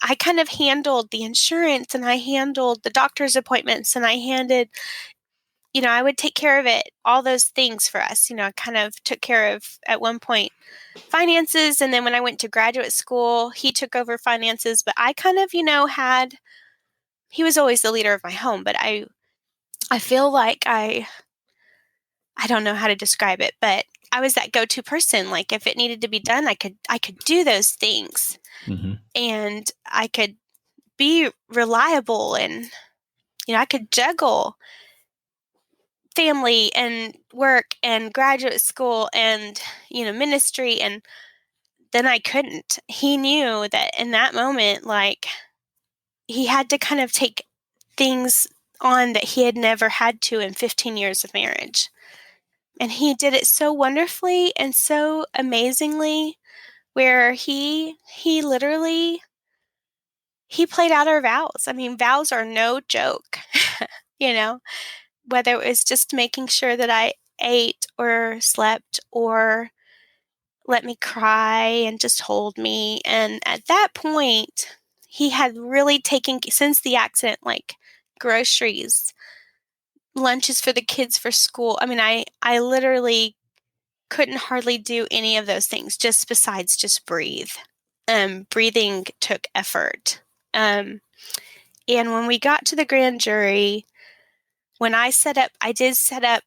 I kind of handled the insurance, and I handled the doctor's appointments, and I would take care of it, all those things for us. I kind of took care of, at one point, finances. And then when I went to graduate school, he took over finances, but I kind of, he was always the leader of my home, but I feel like I don't know how to describe it, but I was that go-to person. Like, if it needed to be done, I could do those things. And I could be reliable, and, I could juggle family and work and graduate school and, ministry. And then I couldn't. He knew that in that moment, he had to kind of take things on that he had never had to in 15 years of marriage. And he did it so wonderfully and so amazingly, where he literally, he played out our vows. I mean, vows are no joke, whether it was just making sure that I ate or slept or let me cry and just hold me. And at that point, he had really taken, since the accident, groceries, lunches for the kids for school. I mean, I literally couldn't hardly do any of those things just besides just breathe. Breathing took effort. And when we got to the grand jury, when I did set up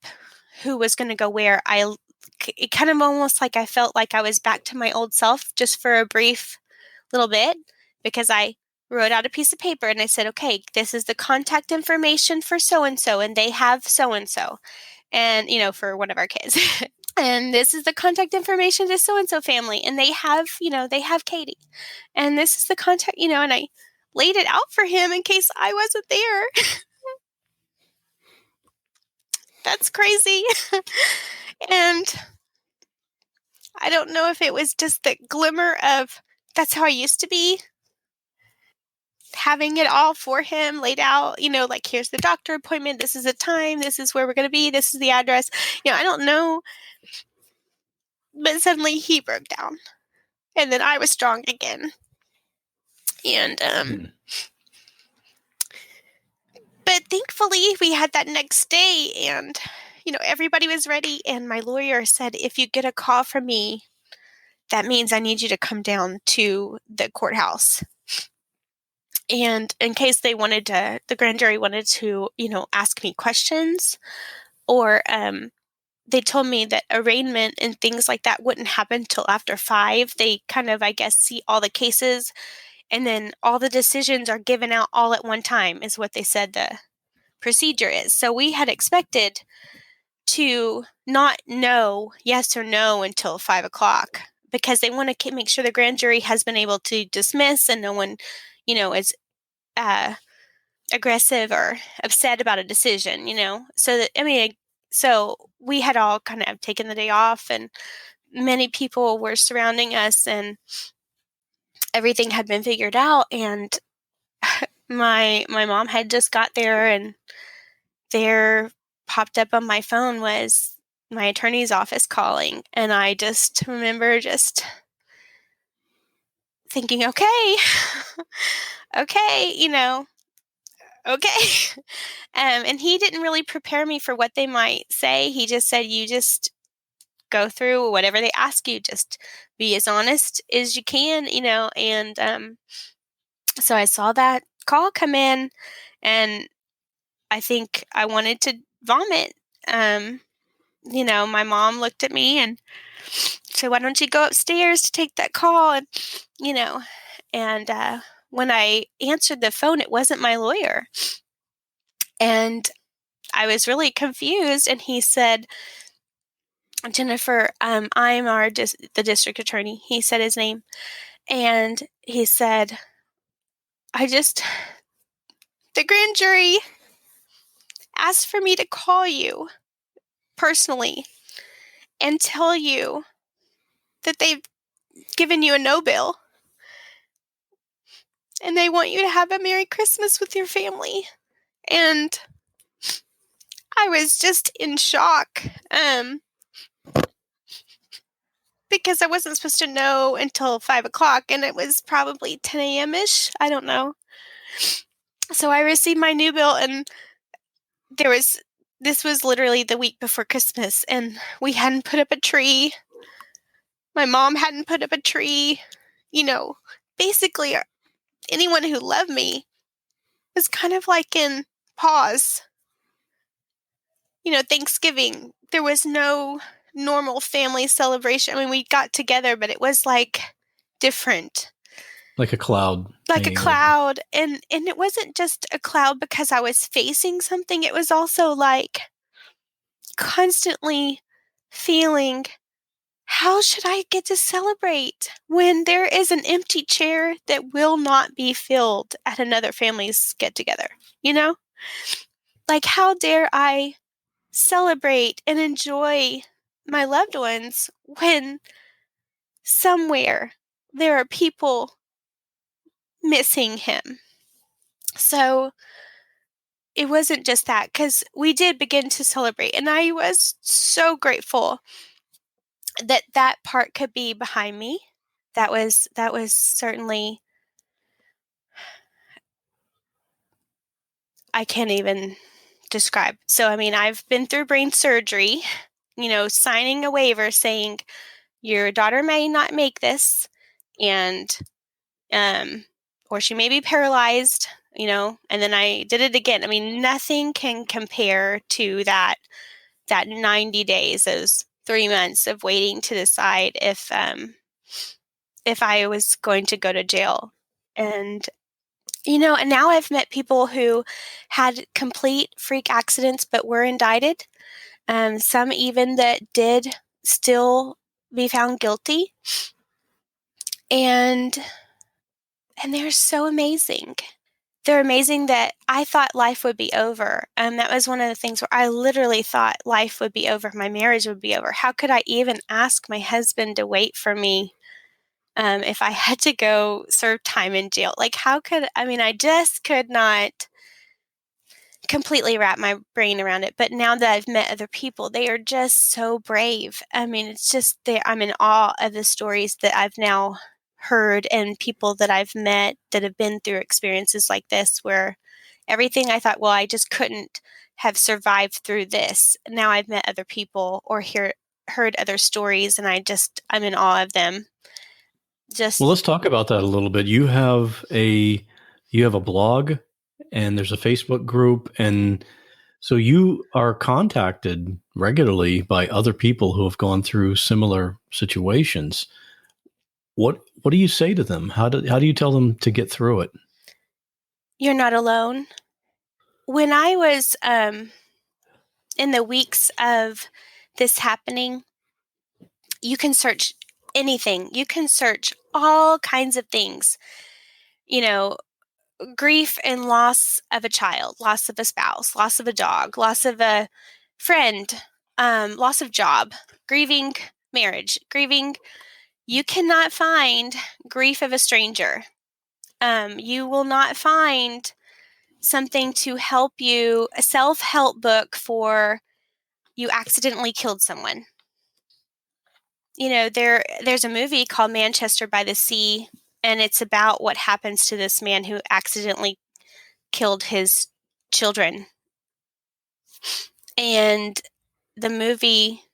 who was going to go where. It kind of almost like I felt like I was back to my old self just for a brief little bit, because I wrote out a piece of paper and I said, okay, this is the contact information for so-and-so, and they have so-and-so, and, for one of our kids. And this is the contact information to so-and-so family, and they have Katie. And this is the contact, and I laid it out for him in case I wasn't there. That's crazy. And I don't know if it was just the glimmer of, that's how I used to be, having it all for him laid out, here's the doctor appointment, this is the time, this is where we're going to be, this is the address. I don't know. But suddenly he broke down, and then I was strong again. And, but thankfully we had that next day, and, everybody was ready. And my lawyer said, if you get a call from me, that means I need you to come down to the courthouse. And in case the grand jury wanted to, ask me questions, or they told me that arraignment and things like that wouldn't happen till after 5. They kind of, I guess, see all the cases, and then all the decisions are given out all at one time is what they said the procedure is. So we had expected to not know yes or no until 5 o'clock, because they want to make sure the grand jury has been able to dismiss and no one, is aggressive or upset about a decision, so we had all kind of taken the day off, and many people were surrounding us, and everything had been figured out. And my mom had just got there, and there popped up on my phone was my attorney's office calling. And I just remember just thinking, okay, okay, okay. And he didn't really prepare me for what they might say. He just said, you just go through whatever they ask you, just be as honest as you can, and so I saw that call come in, and I think I wanted to vomit. My mom looked at me and said, why don't you go upstairs to take that call? And when I answered the phone, it wasn't my lawyer. And I was really confused. And he said, Jennifer, I'm the district attorney. He said his name. And he said, the grand jury asked for me to call you personally and tell you that they've given you a no bill and they want you to have a Merry Christmas with your family. And I was just in shock because I wasn't supposed to know until 5 o'clock, and it was probably 10 a.m.-ish. I don't know. So I received my new bill, and this was literally the week before Christmas, and we hadn't put up a tree. My mom hadn't put up a tree. Basically anyone who loved me was kind of like in pause. Thanksgiving, there was no normal family celebration. I mean, we got together, but it was like different. Like a cloud. Like a cloud. And it wasn't just a cloud because I was facing something. It was also like constantly feeling, how should I get to celebrate when there is an empty chair that will not be filled at another family's get together? Like, how dare I celebrate and enjoy my loved ones when somewhere there are people missing him? So it wasn't just that, because we did begin to celebrate, and I was so grateful that part could be behind me. That was certainly, I can't even describe. So, I mean, I've been through brain surgery, signing a waiver saying your daughter may not make this, and or she may be paralyzed, and then I did it again. I mean, nothing can compare to that 90 days, those 3 months of waiting to decide if I was going to go to jail. And and now I've met people who had complete freak accidents but were indicted. Some even that did still be found guilty. And they're so amazing. They're amazing that I thought life would be over. That was one of the things where I literally thought life would be over. My marriage would be over. How could I even ask my husband to wait for me if I had to go serve time in jail? Like, I just could not completely wrap my brain around it. But now that I've met other people, they are just so brave. I mean, it's just I'm in awe of the stories that I've now heard and people that I've met that have been through experiences like this, where everything I thought, well, I just couldn't have survived through this. Now I've met other people or heard other stories, and I'm in awe of them. Well, let's talk about that a little bit. You have a blog, and there's a Facebook group, and So you are contacted regularly by other people who have gone through similar situations. What do you say to them? How do you tell them to get through it? You're not alone. When I was in the weeks of this happening, you can search anything. You can search all kinds of things. You know, grief and loss of a child, loss of a spouse, loss of a dog, loss of a friend, loss of job, grieving marriage, grieving. You cannot find grief of a stranger. You will not find something to help you, a self-help book for you accidentally killed someone. You know, there's a movie called Manchester by the Sea, and it's about what happens to this man who accidentally killed his children. And the movie,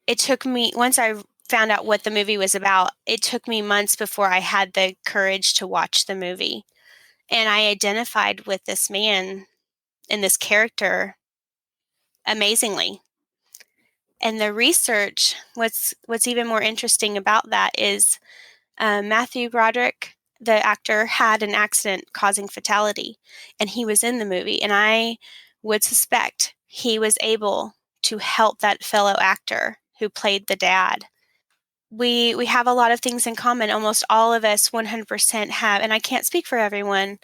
it took me, once I found out what the movie was about, it took me months before I had the courage to watch the movie. And I identified with this man and this character amazingly. And the research, what's even more interesting about that is Matthew Broderick, the actor, had an accident causing fatality, and he was in the movie. And I would suspect he was able to help that fellow actor who played the dad. We have a lot of things in common. Almost all of us 100% have, and I can't speak for everyone.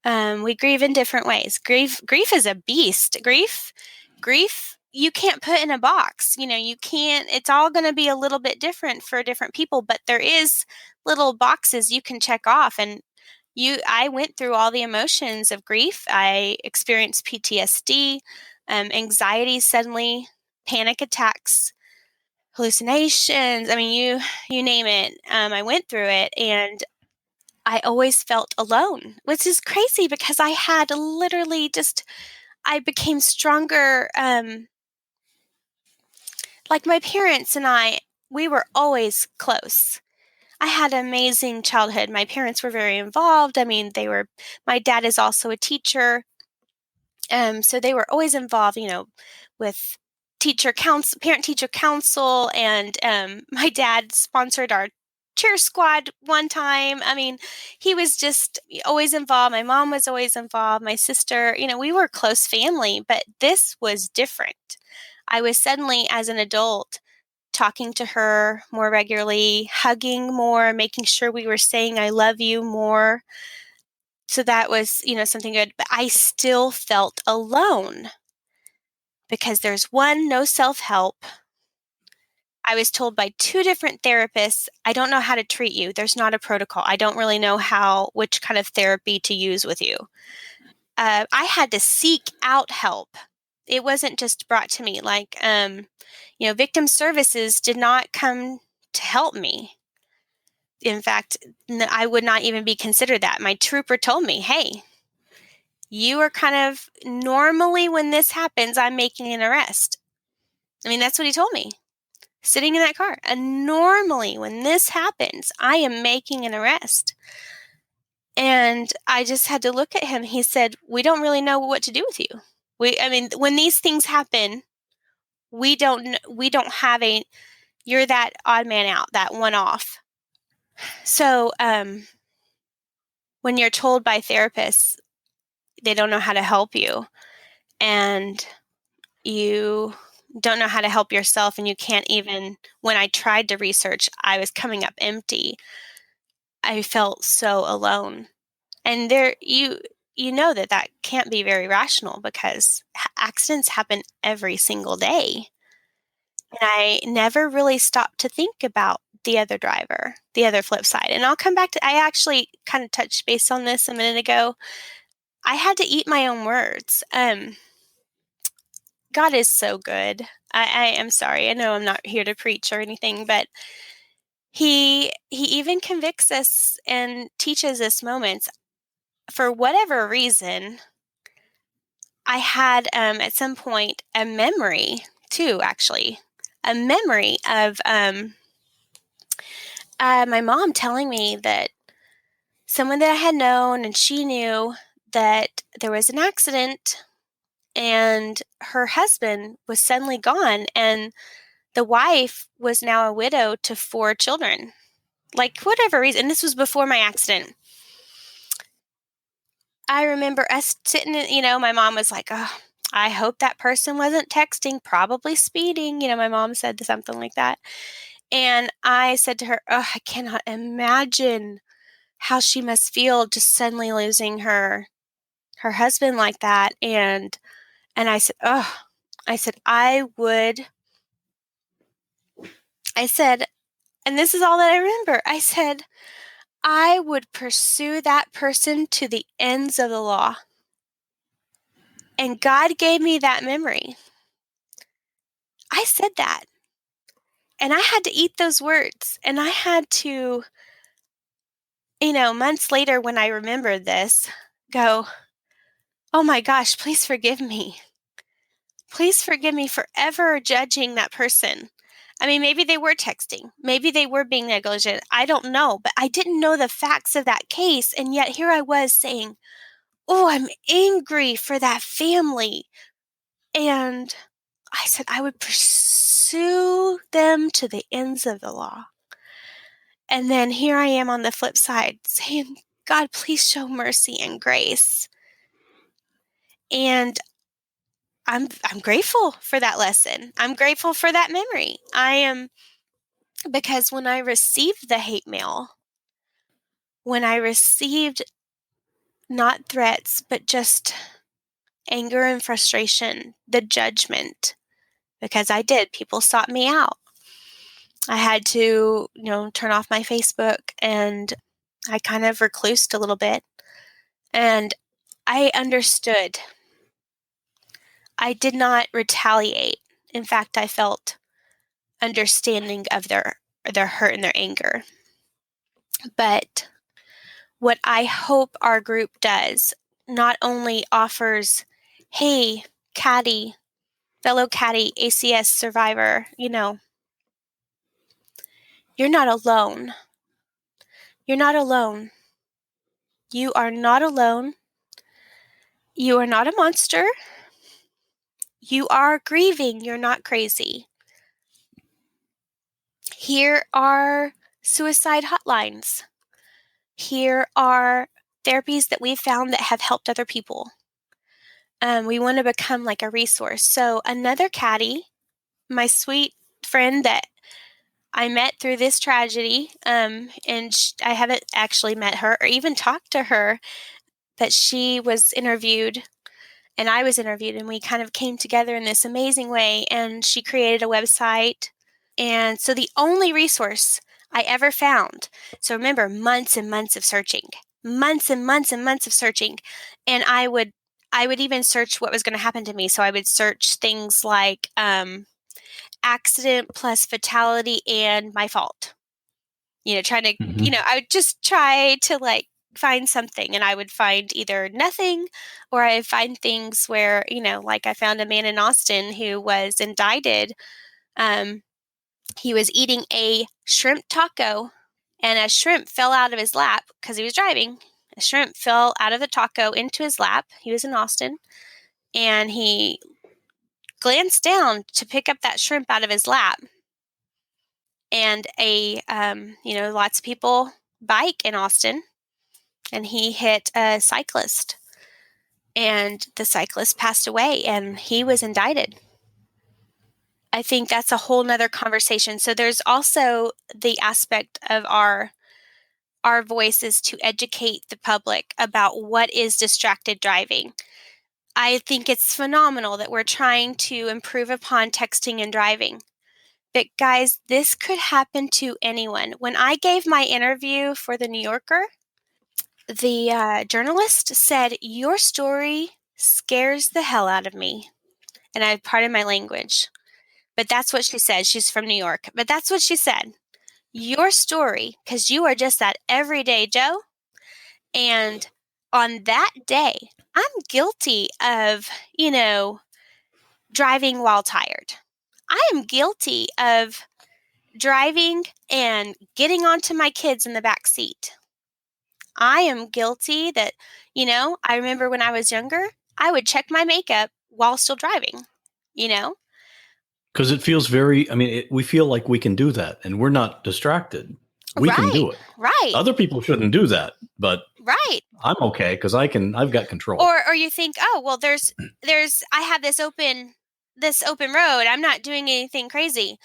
We grieve in different ways. Grief is a beast. Grief, you can't put in a box. You know, you can't, it's all going to be a little bit different for different people, but there is little boxes you can check off. And I went through all the emotions of grief. I experienced PTSD, anxiety suddenly, panic attacks, hallucinations. I mean, you name it. I went through it, and I always felt alone, which is crazy because I had literally I became stronger. Like my parents and we were always close. I had an amazing childhood. My parents were very involved. I mean, my dad is also a teacher. So they were always involved, with parent teacher council. And my dad sponsored our cheer squad one time. I mean, he was just always involved. My mom was always involved. My sister, we were a close family, but this was different. I was suddenly, as an adult, talking to her more regularly, hugging more, making sure we were saying I love you more. So that was, something good. But I still felt alone because there's no self-help. I was told by 2 different therapists, I don't know how to treat you. There's not a protocol. I don't really know which kind of therapy to use with you. I had to seek out help. It wasn't just brought to me. Like, victim services did not come to help me. In fact, I would not even be considered that. My trooper told me, hey, you are kind of, normally when this happens, I'm making an arrest. I mean, that's what he told me, sitting in that car. And normally when this happens, I am making an arrest. And I just had to look at him. He said, we don't really know what to do with you. When these things happen, we don't have you're that odd man out, that one off. So, when you're told by therapists they don't know how to help you, and you don't know how to help yourself, and you can't even, when I tried to research, I was coming up empty. I felt so alone. And you know that can't be very rational because accidents happen every single day. And I never really stopped to think about the other driver, the other flip side. And I'll come back to, I actually kind of touched base on this a minute ago. I had to eat my own words. God is so good. I am sorry. I know I'm not here to preach or anything, but he even convicts us and teaches us moments. For whatever reason, I had at some point a memory too, actually. A memory of my mom telling me that someone that I had known, and she knew that there was an accident and her husband was suddenly gone, and the wife was now a widow to 4 children. Like, whatever reason, and this was before my accident. I remember us sitting, my mom was like, oh, I hope that person wasn't texting, probably speeding. My mom said something like that. And I said to her, oh, I cannot imagine how she must feel just suddenly losing her husband like that. And I said, and this is all that I remember. I said, I would pursue that person to the ends of the law. And God gave me that memory. I said that. And I had to eat those words. And I had to, months later when I remembered this, go, oh my gosh, please forgive me. Please forgive me for ever judging that person. I mean, maybe they were texting. Maybe they were being negligent. I don't know. But I didn't know the facts of that case. And yet here I was saying, oh, I'm angry for that family. And I said I would pursue them to the ends of the law. And then here I am on the flip side saying, God, please show mercy and grace. And I'm grateful for that lesson. I'm grateful for that memory. I am, because when I received the hate mail, when I received not threats, but just anger and frustration, the judgment, because I did, people sought me out. I had to, turn off my Facebook, and I kind of reclused a little bit. And I understood. I did not retaliate. In fact, I felt understanding of their hurt and their anger. But what I hope our group does not only offers, hey, caddy, fellow caddy, ACS survivor, you're not alone. You're not alone. You are not alone. You are not a monster. You are grieving. You're not crazy. Here are suicide hotlines. Here are therapies that we've found that have helped other people. We want to become like a resource. So another caddy, my sweet friend that I met through this tragedy, and I haven't actually met her or even talked to her, but she was interviewed and I was interviewed, and we kind of came together in this amazing way, and she created a website. And so the only resource I ever found, so remember, months and months of searching, months and months and months of searching. And I would even search what was going to happen to me. So I would search things like accident plus fatality and my fault. Trying to, I would just try to find something, and I would find either nothing, or I would find things where, like I found a man in Austin who was indicted. He was eating a shrimp taco, and a shrimp fell out of his lap because he was driving. A shrimp fell out of the taco into his lap. He was in Austin, and he glanced down to pick up that shrimp out of his lap. And lots of people bike in Austin, and he hit a cyclist, and the cyclist passed away, and he was indicted. I think that's a whole nother conversation. So there's also the aspect of our voice is to educate the public about what is distracted driving. I think it's phenomenal that we're trying to improve upon texting and driving. But guys, this could happen to anyone. When I gave my interview for the New Yorker, the journalist said, "Your story scares the hell out of me." And I pardon my language, but that's what she said. She's from New York, but that's what she said. Your story, because you are just that everyday Joe. And on that day, I'm guilty of, driving while tired. I am guilty of driving and getting onto my kids in the back seat. I am guilty that, I remember when I was younger, I would check my makeup while still driving, you know? Because it feels very, we feel like we can do that and we're not distracted. We can do it. Right. Other people shouldn't do that, but Right. I'm okay because I've got control. Or you think, oh, well, I have this open road. I'm not doing anything crazy.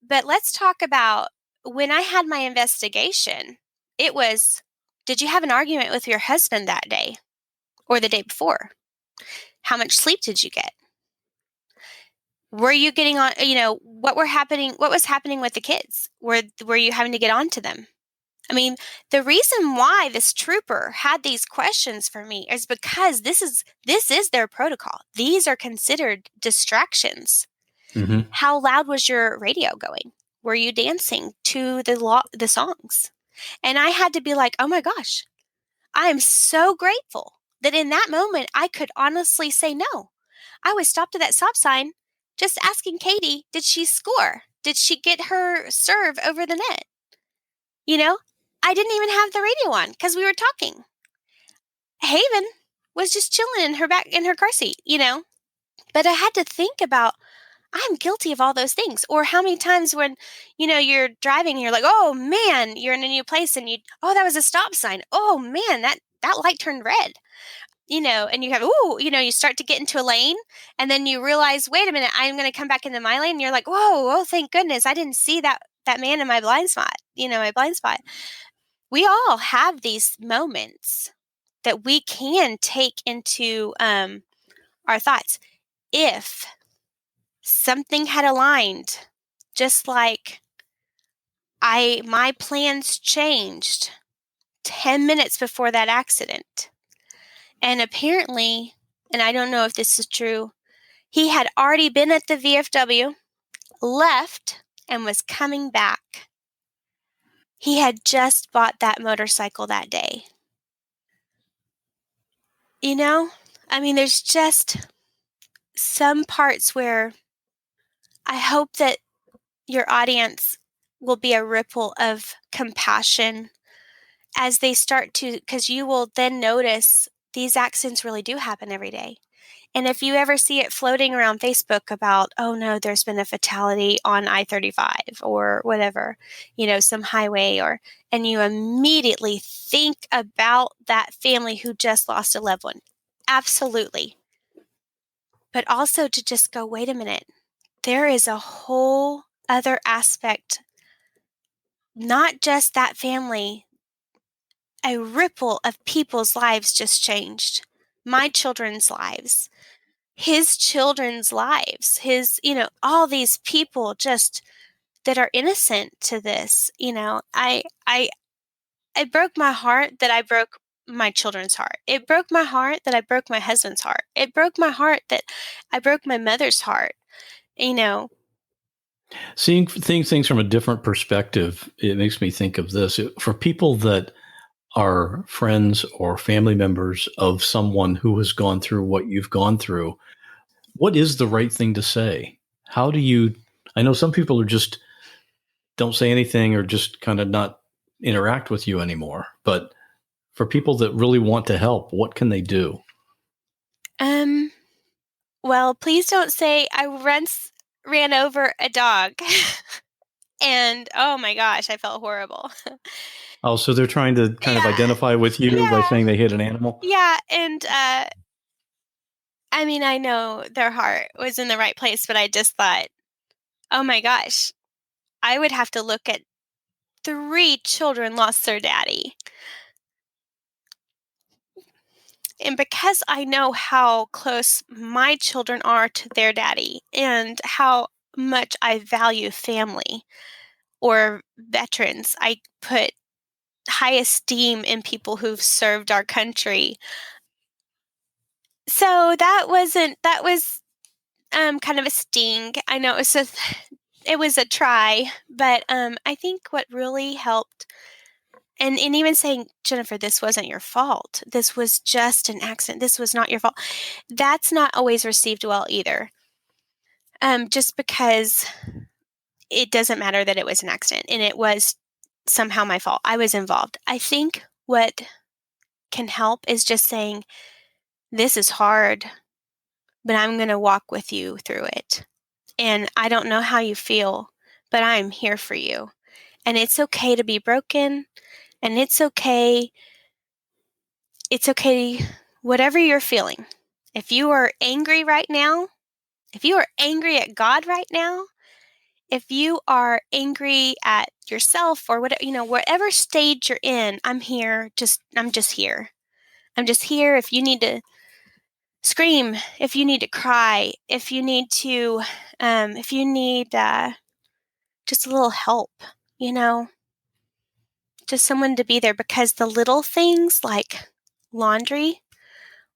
But let's talk about when I had my investigation, it was, did you have an argument with your husband that day or the day before? How much sleep did you get? Were you getting on, what was happening with the kids? Were you having to get on to them? I mean, the reason why this trooper had these questions for me is because this is their protocol. These are considered distractions. Mm-hmm. How loud was your radio going? Were you dancing to the songs? And I had to be like, oh my gosh, I am so grateful that in that moment I could honestly say no. I was stopped at that stop sign just asking Katie, did she score? Did she get her serve over the net? I didn't even have the radio on because we were talking. Haven was just chilling in her car seat, But I had to think about, I'm guilty of all those things. Or how many times when, you're driving and you're like, oh man, you're in a new place and that was a stop sign. Oh man, that light turned red. And you have, you start to get into a lane and then you realize, wait a minute, I'm going to come back into my lane. And you're like, whoa, thank goodness. I didn't see that man in my blind spot, my blind spot. We all have these moments that we can take into our thoughts. If something had aligned, just like my plans changed 10 minutes before that accident. And apparently, and I don't know if this is true, he had already been at the VFW, left, and was coming back. He had just bought that motorcycle that day. There's just some parts where I hope that your audience will be a ripple of compassion as they start to, because you will then notice these accidents really do happen every day. And if you ever see it floating around Facebook about, oh no, there's been a fatality on I-35 or whatever, some highway, and you immediately think about that family who just lost a loved one. Absolutely. But also to just go, wait a minute, there is a whole other aspect, not just that family, a ripple of people's lives just changed. My children's lives, his children's lives, all these people just that are innocent to this. I broke my heart that I broke my children's heart. It broke my heart that I broke my husband's heart. It broke my heart that I broke my mother's heart. Seeing things from a different perspective, it makes me think of this. For people that are friends or family members of someone who has gone through what you've gone through, what is the right thing to say? I know some people are just don't say anything or just kind of not interact with you anymore. But for people that really want to help, what can they do? Well, please don't say I once ran over a dog. And oh my gosh, I felt horrible. Oh, so they're trying to kind of identify with you by saying they hit an animal? Yeah. And I know their heart was in the right place, but I just thought, oh my gosh, I would have to look at 3 children lost their daddy. And because I know how close my children are to their daddy and how much I value family or veterans, I put high esteem in people who've served our country. So that was kind of a sting. I know it was a try, but I think what really helped, and even saying, Jennifer, this wasn't your fault. This was just an accident. This was not your fault. That's not always received well either. Just because it doesn't matter that it was an accident and it was somehow my fault. I was involved. I think what can help is just saying, this is hard. but I'm going to walk with you through it. And I don't know how you feel, but I'm here for you. And it's okay to be broken, and it's okay. It's okay, whatever you're feeling. If you are angry right now, if you are angry at God right now, if you are angry at yourself or whatever, whatever stage you're in, I'm here. I'm just here. I'm just here. If you need to scream, if you need to cry, if you need just a little help, just someone to be there, because the little things like laundry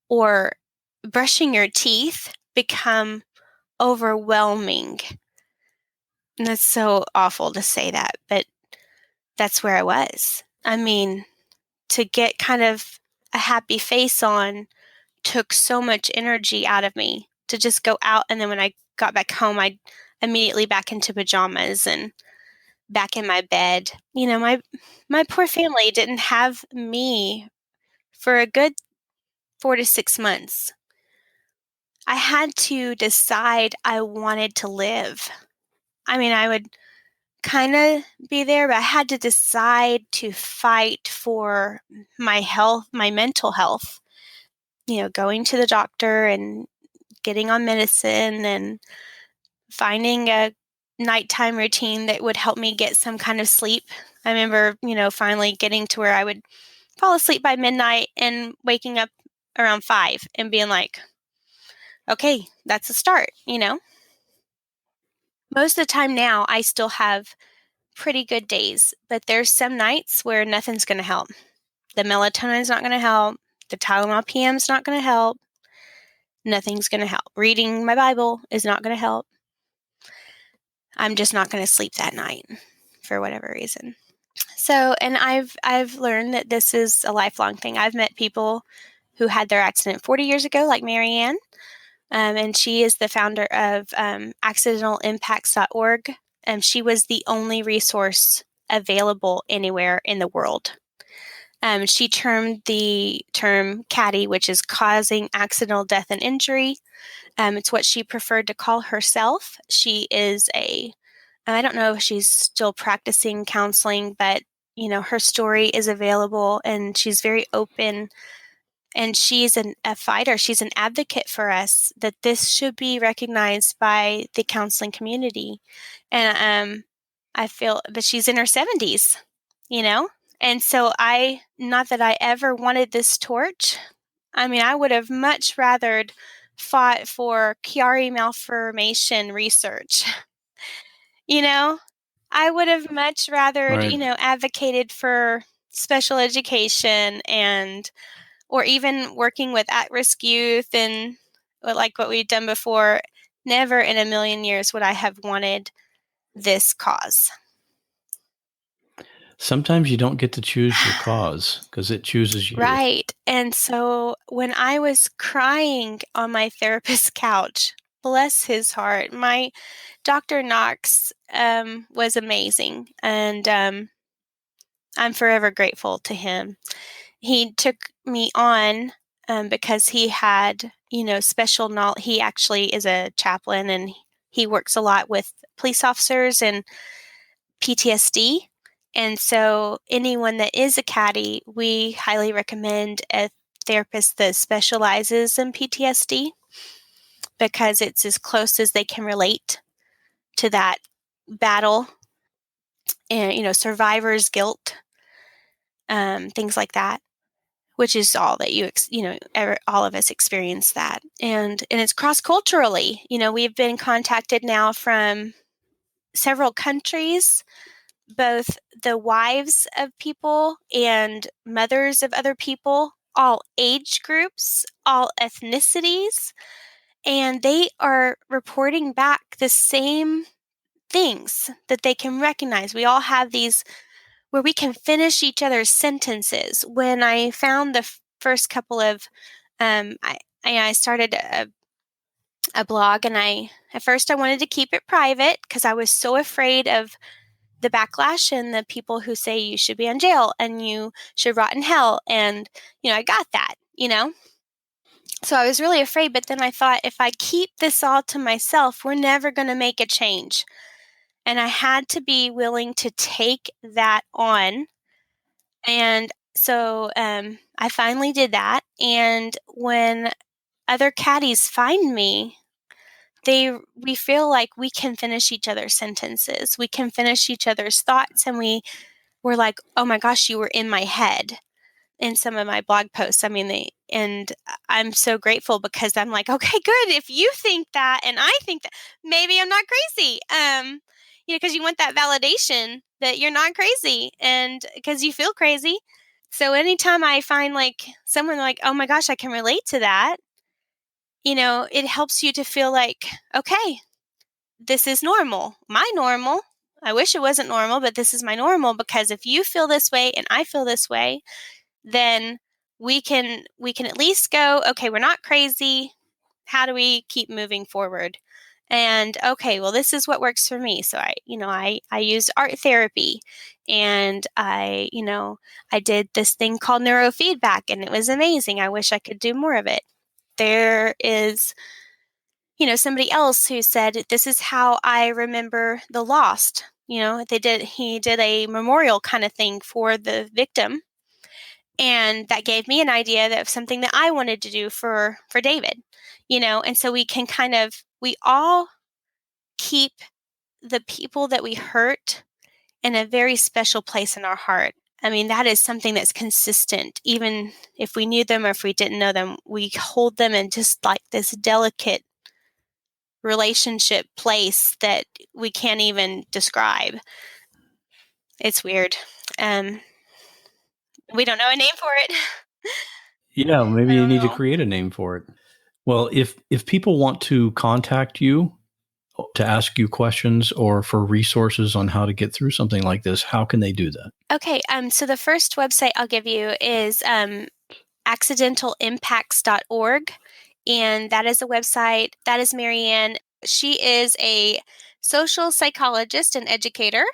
or brushing your teeth become overwhelming. And that's so awful to say that, but that's where I was. I mean, to get kind of a happy face on took so much energy out of me to just go out. And then when I got back home, I immediately back into pajamas and back in my bed. My poor family didn't have me for a good 4 to 6 months. I had to decide I wanted to live. I mean, I would kind of be there, but I had to decide to fight for my health, my mental health. Going to the doctor and getting on medicine and finding a nighttime routine that would help me get some kind of sleep. I remember, finally getting to where I would fall asleep by midnight and waking up around 5 and being like, okay, that's a start. Most of the time now, I still have pretty good days, but there's some nights where nothing's going to help. The melatonin's not going to help. The Tylenol PM's not going to help. Nothing's going to help. Reading my Bible is not going to help. I'm just not going to sleep that night for whatever reason. So, and I've learned that this is a lifelong thing. I've met people who had their accident 40 years ago, like Marianne, and she is the founder of accidentalimpacts.org. She was the only resource available anywhere in the world. She termed the term CADI, which is causing accidental death and injury. It's what she preferred to call herself. She is I don't know if she's still practicing counseling, but, her story is available and she's very open. And she's a fighter. She's an advocate for us that this should be recognized by the counseling community. And I feel that she's in her 70s, And so not that I ever wanted this torch. I mean, I would have much rather fought for Chiari malformation research. I would have much rather, Right. Advocated for special education or even working with at-risk youth and like what we've done before. Never in a million years would I have wanted this cause. Sometimes you don't get to choose your cause because it chooses you. Right. And so when I was crying on my therapist's couch, bless his heart, my Dr. Knox was amazing. And I'm forever grateful to him. He took me on because he had, special knowledge. He actually is a chaplain and he works a lot with police officers and PTSD. And so anyone that is a caddy, we highly recommend a therapist that specializes in PTSD because it's as close as they can relate to that battle and, survivor's guilt, things like that, which is all that all of us experience that. And it's cross-culturally. We've been contacted now from several countries, both the wives of people and mothers of other people, all age groups, all ethnicities, and they are reporting back the same things that they can recognize. We all have these where we can finish each other's sentences. When I found the first couple of, I started a blog, and at first I wanted to keep it private because I was so afraid of the backlash and the people who say you should be in jail and you should rot in hell. And, I got that, So I was really afraid, but then I thought, if I keep this all to myself, we're never going to make a change. And I had to be willing to take that on. And so I finally did that. And when other caddies find me, we feel like we can finish each other's sentences. We can finish each other's thoughts. And we're like, oh my gosh, you were in my head in some of my blog posts. I mean, and I'm so grateful, because I'm like, okay, good. If you think that and I think that, maybe I'm not crazy. Because you want that validation that you're not crazy, and because you feel crazy. So anytime I find like someone like, oh my gosh, I can relate to that, it helps you to feel like, okay, this is normal. My normal. I wish it wasn't normal, but this is my normal, because if you feel this way and I feel this way, then we can at least go, okay, we're not crazy. How do we keep moving forward? And okay, well, this is what works for me. So I used art therapy, and I did this thing called neurofeedback, and it was amazing. I wish I could do more of it. There is somebody else who said, this is how I remember the lost. He did a memorial kind of thing for the victim. And that gave me an idea of something that I wanted to do for David, and so we all keep the people that we hurt in a very special place in our heart. I mean, that is something that's consistent. Even if we knew them or if we didn't know them, we hold them in just like this delicate relationship place that we can't even describe. It's weird. We don't know a name for it. Yeah, maybe you need to create a name for it. Well, if people want to contact you to ask you questions or for resources on how to get through something like this, how can they do that? Okay, so the first website I'll give you is accidentalimpacts.org, and that is a website. That is Marianne. She is a social psychologist and educator.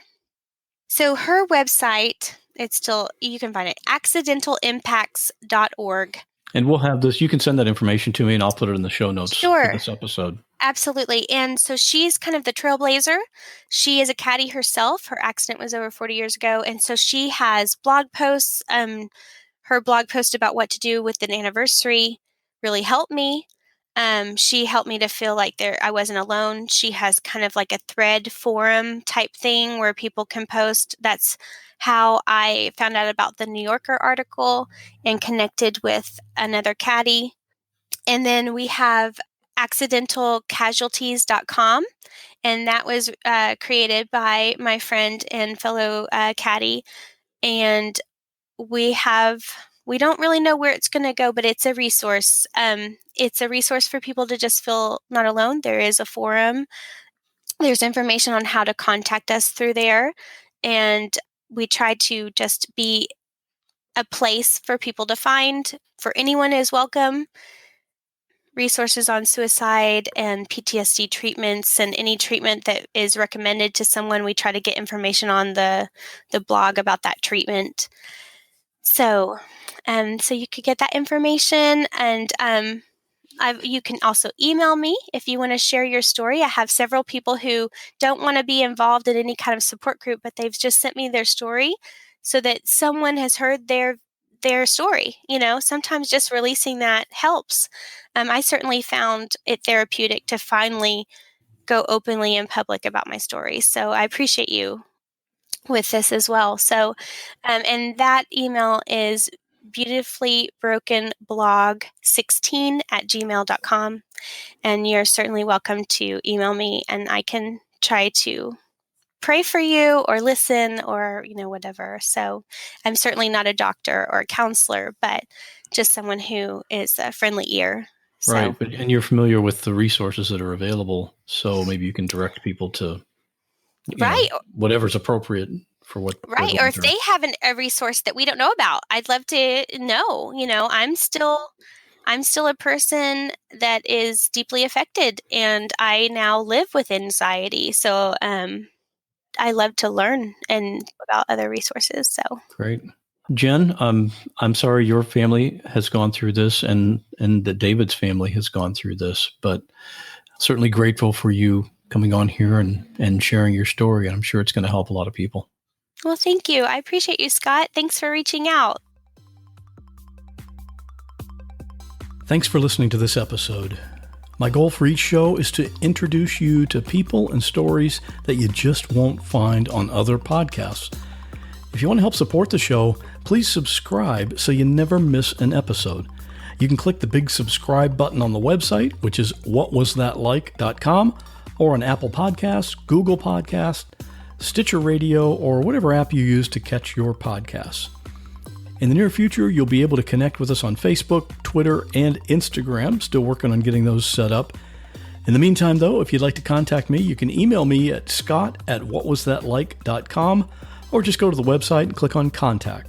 So her website, you can find it, accidentalimpacts.org. And we'll have this. You can send that information to me, and I'll put it in the show notes for this episode. Absolutely. And so she's kind of the trailblazer. She is a caddy herself. Her accident was over 40 years ago. And so she has blog posts. Her blog post about what to do with an anniversary really helped me. She helped me to feel like I wasn't alone. She has kind of like a thread forum type thing where people can post. That's how I found out about the New Yorker article and connected with another caddy. And then we have accidentalcasualties.com, and that was created by my friend and fellow caddy. And we don't really know where it's going to go, but it's a resource. It's a resource for people to just feel not alone. There is a forum. There's information on how to contact us through there. And we try to just be a place for people to find. For anyone is welcome. Resources on suicide and PTSD treatments, and any treatment that is recommended to someone, we try to get information on the blog about that treatment. So you could get that information, and you can also email me if you want to share your story. I have several people who don't want to be involved in any kind of support group, but they've just sent me their story so that someone has heard their story. Sometimes just releasing that helps. I certainly found it therapeutic to finally go openly in public about my story. So I appreciate you with this as well. So, and that email is beautifulybrokenblog16@gmail.com. And you're certainly welcome to email me, and I can try to pray for you or listen or, whatever. So I'm certainly not a doctor or a counselor, but just someone who is a friendly ear. So. Right. And you're familiar with the resources that are available. So maybe you can direct people to whatever's appropriate for what. Right. Or if they have a resource that we don't know about, I'd love to know. I'm still a person that is deeply affected, and I now live with anxiety. So, I love to learn and about other resources. So great. Jen, I'm sorry your family has gone through this and that David's family has gone through this, but certainly grateful for you coming on here and sharing your story. And I'm sure it's going to help a lot of people. Well, thank you. I appreciate you, Scott. Thanks for reaching out. Thanks for listening to this episode. My goal for each show is to introduce you to people and stories that you just won't find on other podcasts. If you want to help support the show, please subscribe so you never miss an episode. You can click the big subscribe button on the website, which is whatwasthatlike.com, or on Apple Podcasts, Google Podcasts, Stitcher Radio, or whatever app you use to catch your podcasts. In the near future, you'll be able to connect with us on Facebook, Twitter, and Instagram. Still working on getting those set up. In the meantime, though, if you'd like to contact me, you can email me at scott@whatwasthatlike.com, or just go to the website and click on Contact.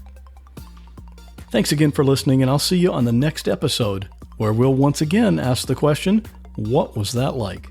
Thanks again for listening, and I'll see you on the next episode, where we'll once again ask the question, what was that like?